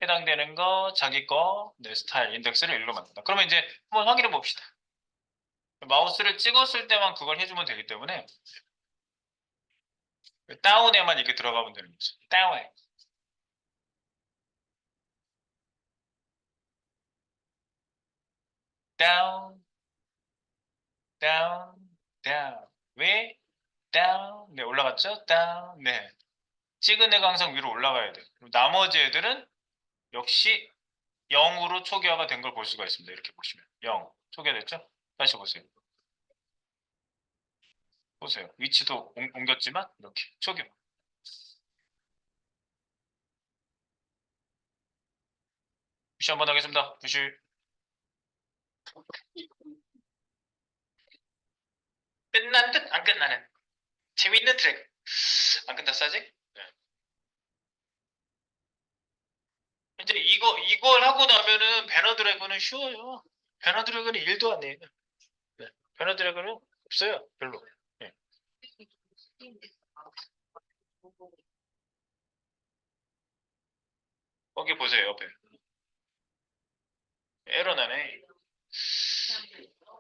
A: 해당되는 거 자기 거 네, 스타일 인덱스를 1로 만든다. 그러면 이제 한번 확인해 봅시다. 마우스를 찍었을 때만 그걸 해주면 되기 때문에 다운에만 이렇게 들어가면 되는 거죠. 다운에. 다운, 다운, 다운. 왜? 다운. 네, 올라갔죠? 다운. 네. 찍은 애가 항상 위로 올라가야 돼요. 그럼 나머지 애들은 역시 0으로 초기화가 된 걸 볼 수가 있습니다. 이렇게 보시면. 0. 초기화됐죠? 다시 보세요. 보세요. 위치도 옮겼지만 이렇게 초기화. 푸시 한번 하겠습니다. 푸시. 끝난 듯 안 끝나는 재밌는 트랙. 안 끝났어 아직? 네. 이제 이걸 하고 나면은 배너 드래곤은 쉬워요. 배너 드래곤은 1도 안 해요. 네. 배너 드래곤은 없어요. 별로. 네. 거기 보세요. 옆에. 에러 나네.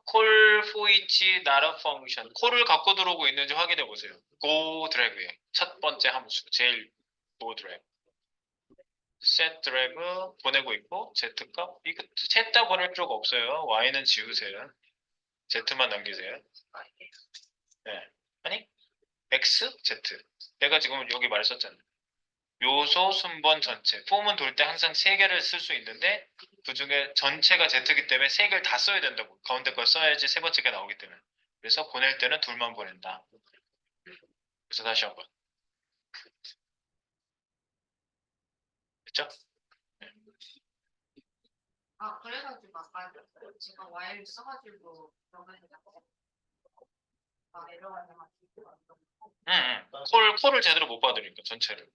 A: 콜 포이치 나라 펑션. 콜을 갖고 들어오고 있는지 확인해 보세요. 고 드래그에 첫 번째 함수. 제일 고 드래그. 셋 드래그 보내고 있고 Z값 이거 셋 다 보낼 필요가 없어요. Y는 지우세요. Z만 남기세요. 네. 아니 X, Z. 내가 지금 여기 말했었잖아. 요소, 순번, 전체. 폼은 돌 때 항상 세 개를 쓸 수 있는데 그 중에 전체가 Z이기 때문에 세 개를 다 써야 된다고. 가운데 걸 써야지 세 번째가 나오기 때문에. 그래서 보낼 때는 둘만 보낸다. 그래서 다시 한번. 됐죠? 네.
B: 아, 그래가지고 아까 제가 와이를 써가지고 그러면 내려가지고
A: 콜을 제대로 못 받으니까 전체를.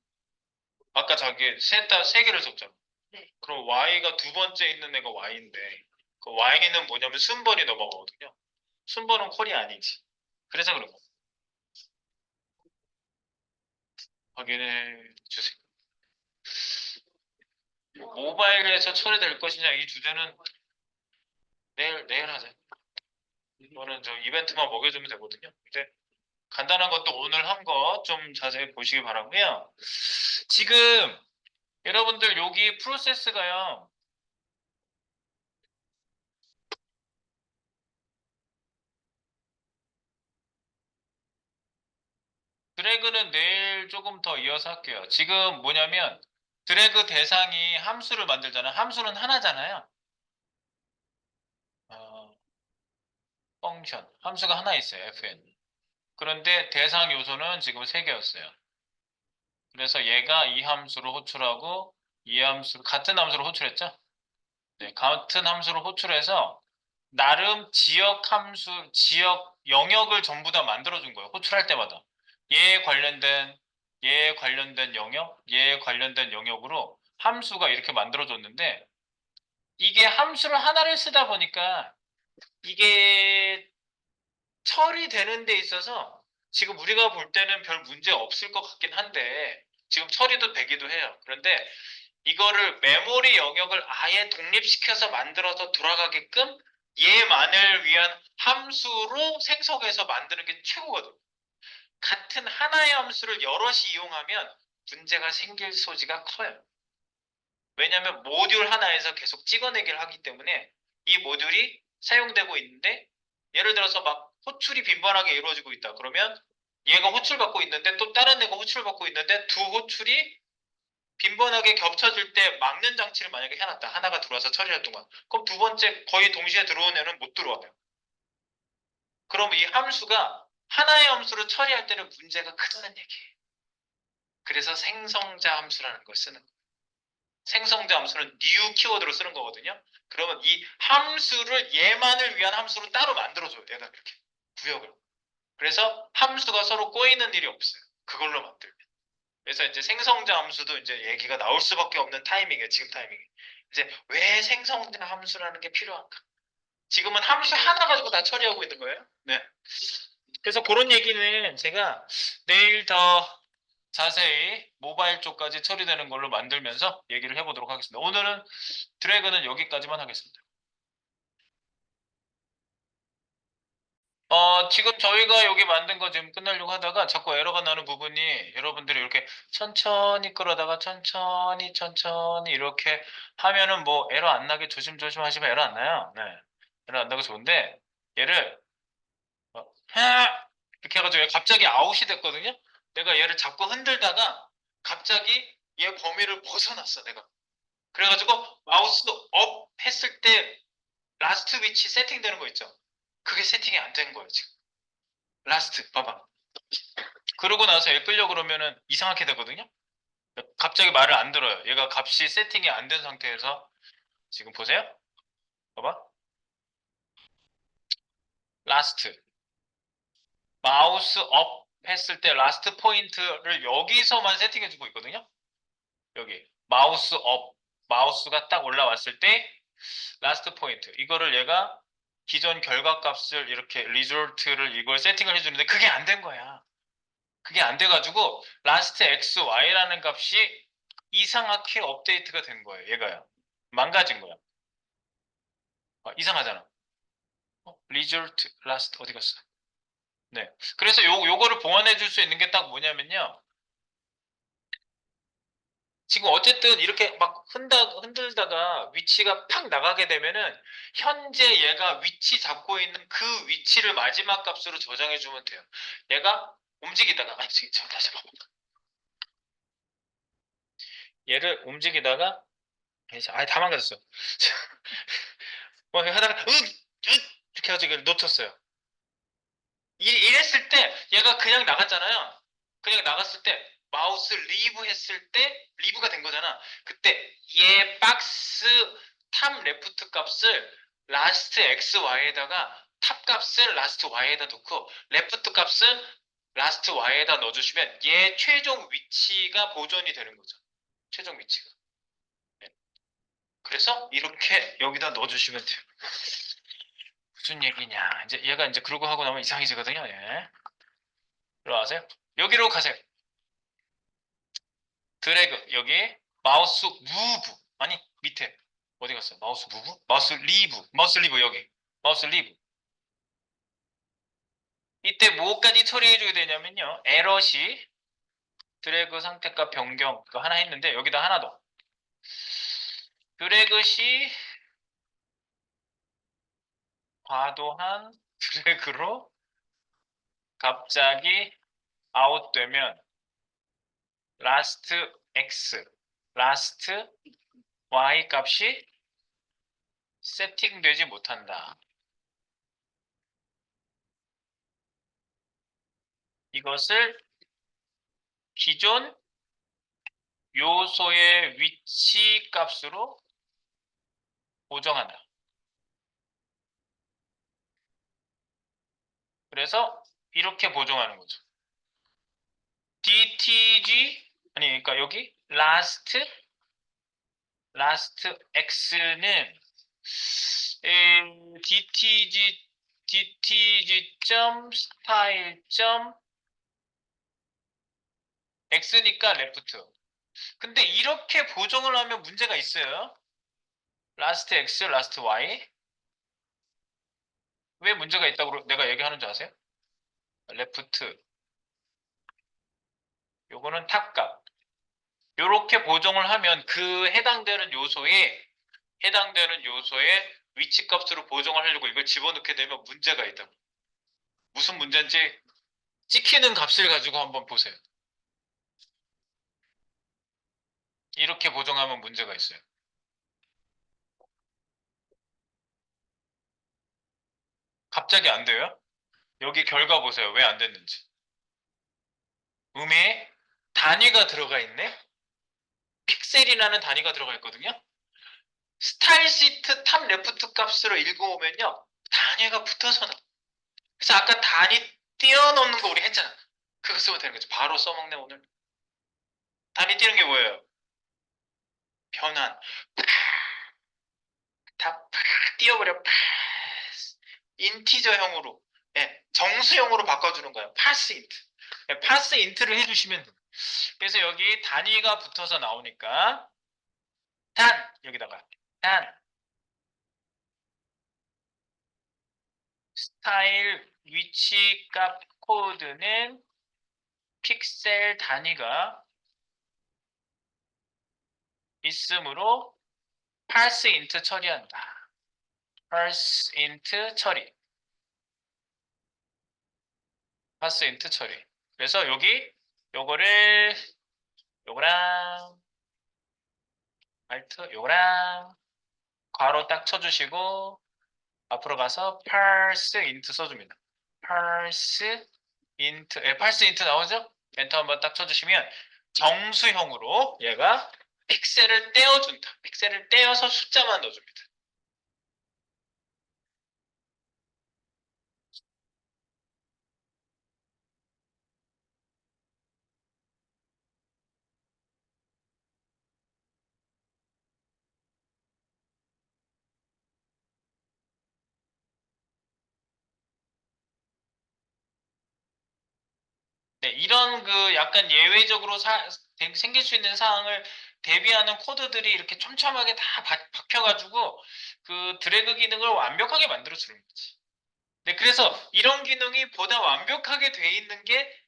A: 아까 자기 세 개를 썼잖아.
B: 네.
A: 그럼 Y가 두 번째 있는 애가 Y인데 그 Y는 뭐냐면 순번이 넘어가거든요. 순번은 콜이 아니지. 그래서 그런 거. 확인해 주세요. 모바일에서 처리될 것이냐 이 주제는 내일 하자. 이거는 저 이벤트만 먹여주면 되거든요. 이제 간단한 것도 오늘 한 거 좀 자세히 보시기 바라고요. 지금 여러분들 여기 프로세스가요. 드래그는 내일 조금 더 이어서 할게요. 지금 뭐냐면 드래그 대상이 함수를 만들잖아요. 함수는 하나잖아요. 어, 펑션. 함수가 하나 있어요. fn. 그런데 대상 요소는 지금 세 개였어요. 그래서 얘가 이 함수로 호출하고 이 함수 같은 함수로 호출했죠? 네, 같은 함수로 호출해서 나름 지역 함수, 지역 영역을 전부 다 만들어준 거예요. 호출할 때마다. 얘에 관련된, 얘에 관련된 영역, 얘에 관련된 영역으로 함수가 이렇게 만들어줬는데 이게 함수를 하나를 쓰다 보니까 이게 처리되는 데 있어서 지금 우리가 볼 때는 별 문제 없을 것 같긴 한데 지금 처리도 되기도 해요. 그런데 이거를 메모리 영역을 아예 독립시켜서 만들어서 돌아가게끔 얘만을 위한 함수로 생성해서 만드는 게 최고거든. 같은 하나의 함수를 여럿이 이용하면 문제가 생길 소지가 커요. 왜냐하면 모듈 하나에서 계속 찍어내기를 하기 때문에 이 모듈이 사용되고 있는데 예를 들어서 막 호출이 빈번하게 이루어지고 있다. 그러면 얘가 호출받고 있는데 또 다른 애가 호출받고 있는데 두 호출이 빈번하게 겹쳐질 때 막는 장치를 만약에 해놨다. 하나가 들어와서 처리할 동안. 그럼 두 번째 거의 동시에 들어온 애는 못 들어와요. 그럼 이 함수가 하나의 함수를 처리할 때는 문제가 크다는 얘기예요. 그래서 생성자 함수라는 걸 쓰는 거예요. 생성자 함수는 new 키워드로 쓰는 거거든요. 그러면 이 함수를 얘만을 위한 함수로 따로 만들어줘요. 얘가 이렇게 구역을. 그래서 함수가 서로 꼬이는 일이 없어요. 그걸로 만들면. 그래서 이제 생성자 함수도 이제 얘기가 나올 수밖에 없는 타이밍이에요. 지금 타이밍이. 이제 왜 생성자 함수라는 게 필요한가? 지금은 함수 하나 가지고 다 처리하고 있는 거예요. 네. 그래서 그런 얘기는 제가 내일 더 자세히 모바일 쪽까지 처리되는 걸로 만들면서 얘기를 해보도록 하겠습니다. 오늘은 드래그는 여기까지만 하겠습니다. 지금 저희가 여기 만든 거 지금 끝내려고 하다가 자꾸 에러가 나는 부분이 여러분들이 이렇게 천천히 끌어다가 천천히 천천히 이렇게 하면은 뭐 에러 안 나게 조심조심 하시면 에러 안 나요. 네. 에러 안 나고 좋은데 얘를 하! 이렇게 해가지고 얘가 갑자기 아웃이 됐거든요. 내가 얘를 잡고 흔들다가 갑자기 얘 범위를 벗어났어 내가. 그래가지고 마우스 업 했을 때 라스트 위치 세팅되는 거 있죠. 그게 세팅이 안 된 거예요 지금. 라스트 봐봐. 그러고 나서 얘 끌려 그러면은 이상하게 되거든요. 갑자기 말을 안 들어요. 얘가 값이 세팅이 안 된 상태에서 지금 보세요. 봐봐. 라스트 마우스 업 했을 때 라스트 포인트를 여기서만 세팅해주고 있거든요. 여기 마우스 업 마우스가 딱 올라왔을 때 라스트 포인트 이거를 얘가 기존 결과값을 이렇게 리졸트를 이걸 세팅을 해주는데 그게 안 된 거야. 그게 안 돼가지고 라스트 x y라는 값이 이상하게 업데이트가 된 거예요. 얘가요. 망가진 거야. 이상하잖아. result last 어디 갔어? 네. 그래서 요거를 보완해 줄 수 있는 게 딱 뭐냐면요. 지금 어쨌든 이렇게 막 흔들다가 위치가 팍 나가게 되면은 현재 얘가 위치 잡고 있는 그 위치를 마지막 값으로 저장해 주면 돼요. 얘가 움직이다가 지금 다시 봐봐. 얘를 움직이다가 다 망가졌어. 뭐 하다가 이렇게 해가지고 이걸 놓쳤어요. 이랬을 때 얘가 그냥 나갔잖아요. 그냥 나갔을 때 마우스 리브 했을 때 리브가 된 거잖아. 그때 얘 박스 탑 레프트 값을 라스트 XY에다가 탑 값을 라스트 Y에다 놓고 레프트 값은 라스트 Y에다 넣어주시면 얘 최종 위치가 보존이 되는 거죠. 최종 위치가. 네. 그래서 이렇게 여기다 넣어주시면 돼요. 무슨 얘기냐. 이제 얘가 이제 그러고 하고 나면 이상해지거든요. 예. 들어가세요. 여기로 가세요. 드래그 여기 마우스 무브 아니 밑에 어디 갔어요? 마우스 무브? 마우스 리브 여기 마우스 리브 이때 뭐까지 처리해 줘야 되냐면요 에러시 드래그 상태값 변경 그거 하나 했는데 여기다 하나 더 드래그 시 과도한 드래그로 갑자기 아웃되면 라스트 x 라스트 y 값이 세팅되지 못한다. 이것을 기존 요소의 위치 값으로 보정한다. 그래서 이렇게 보정하는 거죠. DTG 아니 그러니까 여기 last x는 DTG style x니까 left. 근데 이렇게 보정을 하면 문제가 있어요. last x, last y. 왜 문제가 있다고 내가 얘기하는 줄 아세요? left. 요거는 탑값. 요렇게 보정을 하면 그 해당되는 요소의 위치 값으로 보정을 하려고 이걸 집어넣게 되면 문제가 있다. 무슨 문제인지 찍히는 값을 가지고 한번 보세요. 이렇게 보정하면 문제가 있어요. 갑자기 안 돼요? 여기 결과 보세요. 왜 안 됐는지. 음에 단위가 들어가 있네? 픽셀이라는 단위가 들어가 있거든요? 스타일 시트 탑 레프트 값으로 읽어오면요. 단위가 붙어서 나. 그래서 아까 단위 띄어넣는 거 우리 했잖아. 그거 쓰면 되는 거죠. 바로 써먹네 오늘. 단위 띄는 게 뭐예요? 변환. 다 띄워버려. 인티저형으로. 예, 정수형으로 바꿔주는 거예요. 파스 인트. 예, 파스 인트를 해주시면 돼요. 그래서 여기 단위가 붙어서 나오니까 여기다가 단 스타일 위치 값 코드는 픽셀 단위가 있으므로 parse int 처리한다. parse int 처리. parse int 처리. 그래서 여기 요거를 요거랑 알트 요거랑 괄호 딱 쳐주시고 앞으로 가서 parse int 써줍니다. parse int, parse int 나오죠? 엔터 한번 딱 쳐주시면 정수형으로 얘가 픽셀을 떼어준다. 픽셀을 떼어서 숫자만 넣어줍니다. 네, 이런 그 약간 예외적으로 생길 수 있는 상황을 대비하는 코드들이 이렇게 촘촘하게 다 박혀가지고 그 드래그 기능을 완벽하게 만들어 주는 거지. 네, 그래서 이런 기능이 보다 완벽하게 돼 있는 게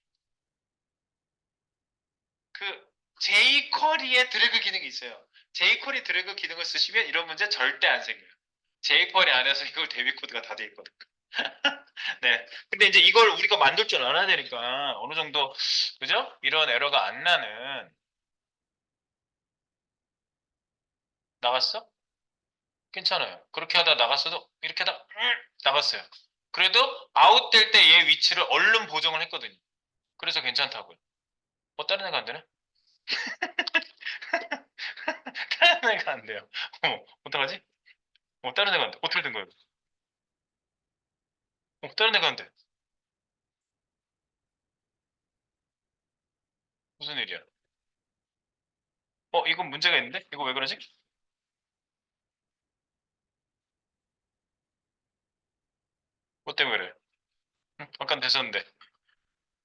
A: 그 jQuery의 드래그 기능이 있어요. jQuery 드래그 기능을 쓰시면 이런 문제 절대 안 생겨요. jQuery 안에서 이걸 대비 코드가 다 돼 있거든. 네. 근데 이제 이걸 우리가 만들 줄 알아야 되니까 어느 정도 그죠? 이런 에러가 안 나는 나갔어? 괜찮아요. 그렇게 하다 나갔어도 이렇게 하다 나갔어요. 그래도 아웃될 때 얘 위치를 얼른 보정을 했거든요. 그래서 괜찮다고요. 다른 애가 안 되네? 다른 애가 안 돼요. 어떡하지? 다른 애가 안 돼. 어떻게 된 거예요? 다른 애가 안 돼. 무슨 일이야? 이건 문제가 있는데? 이거 왜 그러지? 뭐 때문에 그래? 응? 아까 됐었는데.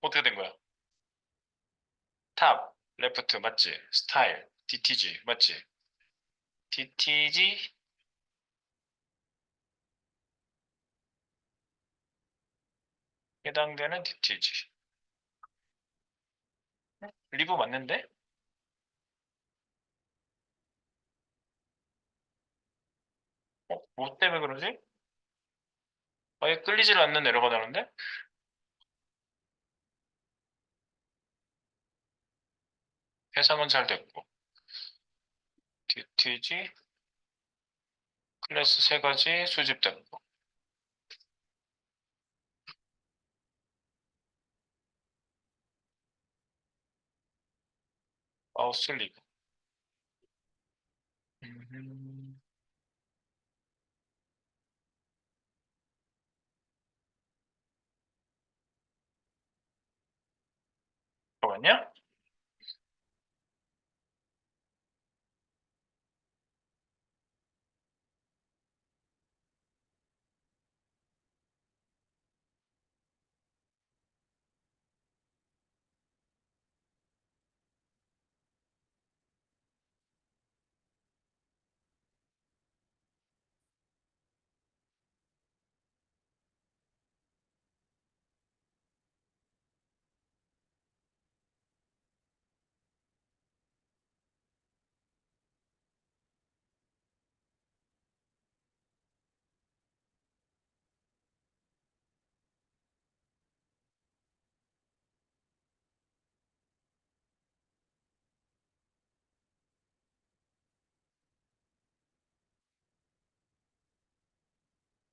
A: 어떻게 된 거야? 탑, 레프트, 맞지? 스타일, DTG, 맞지? DTG, 해당되는 DTG. 리브 맞는데? 뭐 때문에 그러지? 아예 끌리질 않는 에러가 나는데? 해상은 잘 됐고. DTG, 클래스 세 가지 수집됐고. 마우스 리브. 음, 잠깐만요.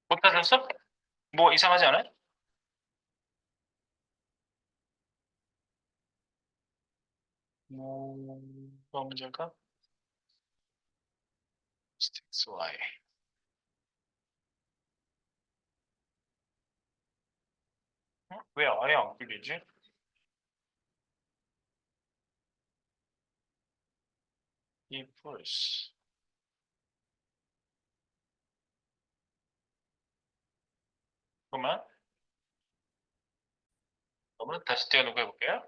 A: 못 찾았어? 뭐 이상하지 않아요? 뭐가 문제일까? 스틱스 Y. 왜 아예 안 끌리지? 이 플러스. 그러면 다시 띄워놓고 해볼게요.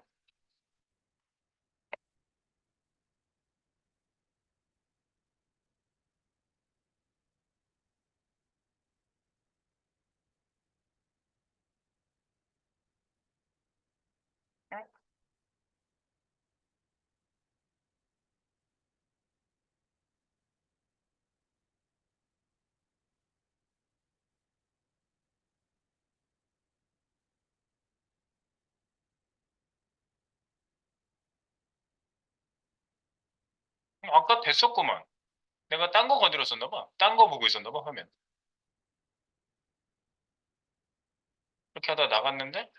A: 아까 됐었구만. 내가 딴 거 건드렸었나 봐. 딴 거 보고 있었나 봐, 화면. 이렇게 하다 나갔는데,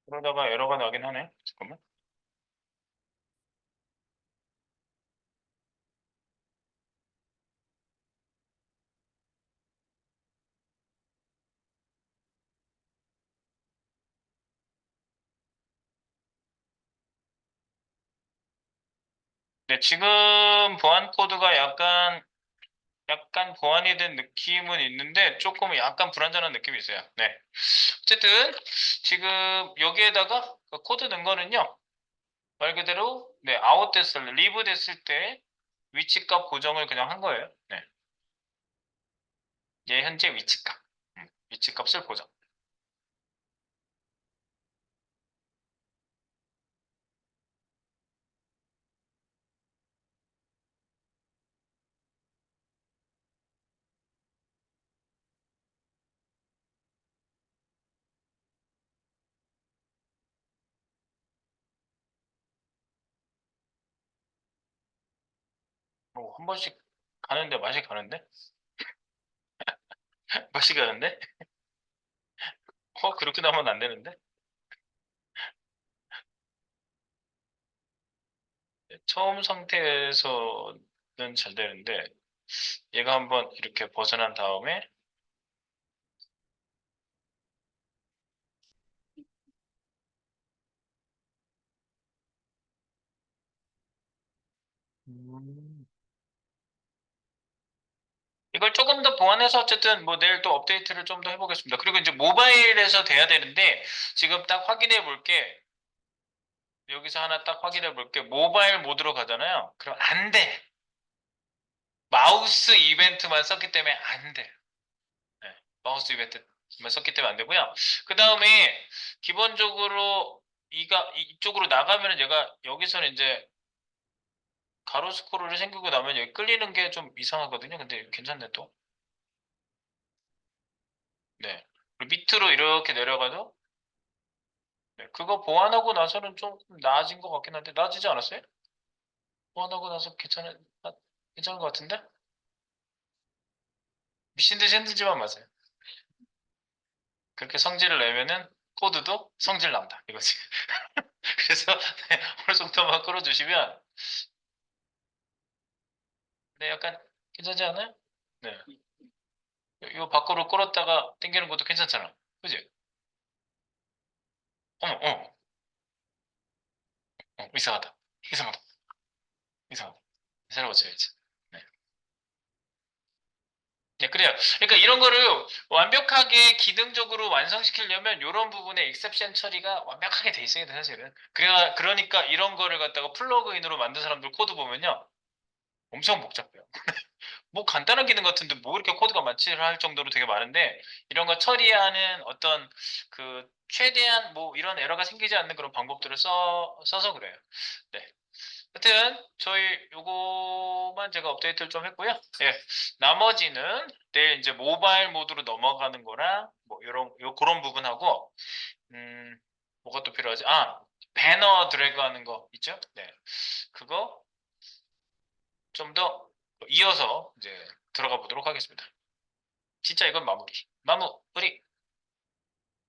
A: 그러다가 에러가 나긴 하네. 잠깐만. 네, 지금 보안 코드가 약간 보완이 된 느낌은 있는데 조금 약간 불안전한 느낌이 있어요. 네. 어쨌든 지금 여기에다가 그 코드 넣은 거는요. 말 그대로 네, 아웃 됐을 리브 됐을 때 위치값 고정을 그냥 한 거예요. 네. 얘 현재 위치값. 위치값을 고정. 한 번씩 가는데 맛이 가는데? 맛이 가는데? 그렇게 나오면 안 되는데? 네, 처음 상태에서는 잘 되는데 얘가 한번 이렇게 벗어난 다음에 음. 이걸 조금 더 보완해서 어쨌든 뭐 내일 또 업데이트를 좀 더 해보겠습니다. 그리고 이제 모바일에서 돼야 되는데 지금 딱 확인해 볼게. 여기서 하나 딱 확인해 볼게. 모바일 모드로 가잖아요. 그럼 안 돼. 마우스 이벤트만 썼기 때문에 안 돼. 네, 마우스 이벤트만 썼기 때문에 안 되고요. 그 다음에 기본적으로 이쪽으로 나가면은 얘가 여기서는 이제 가로 스크롤이 생기고 나면 여기 끌리는 게 좀 이상하거든요. 근데 괜찮네 또. 네. 그리고 밑으로 이렇게 내려가도 네, 그거 보완하고 나서는 좀 나아진 것 같긴 한데 나아지지 않았어요? 보완하고 나서 괜찮은 것 같은데? 미친 듯이 흔들지만 마세요. 그렇게 성질을 내면은 코드도 성질 난다 이거지. 그래서 네, 어느 정도만 끌어주시면 네, 약간 괜찮지 않아요? 네. 이거 밖으로 끌었다가 당기는 것도 괜찮잖아. 그지? 어머, 이상하다. 이상하다. 이상하다. 새로 고쳐야지. 네. 네, 그래요. 그러니까 이런 거를 완벽하게 기능적으로 완성시키려면 이런 부분에 exception 처리가 완벽하게 돼 있어야 돼, 사실은. 그러니까 이런 거를 갖다가 플러그인으로 만든 사람들 코드 보면요. 엄청 복잡해요. 뭐 간단한 기능 같은데 뭐 이렇게 코드가 많지를 할 정도로 되게 많은데 이런 거 처리하는 어떤 그 최대한 뭐 이런 에러가 생기지 않는 그런 방법들을 써서 그래요. 네. 하여튼 저희 요거만 제가 업데이트를 좀 했고요. 예. 나머지는 내일 이제 모바일 모드로 넘어가는 거랑 뭐 그런 부분하고 뭐가 또 필요하지? 배너 드래그 하는 거 있죠? 네. 그거 좀 더 이어서 이제 들어가 보도록 하겠습니다. 진짜 이건 마무리. 마무리.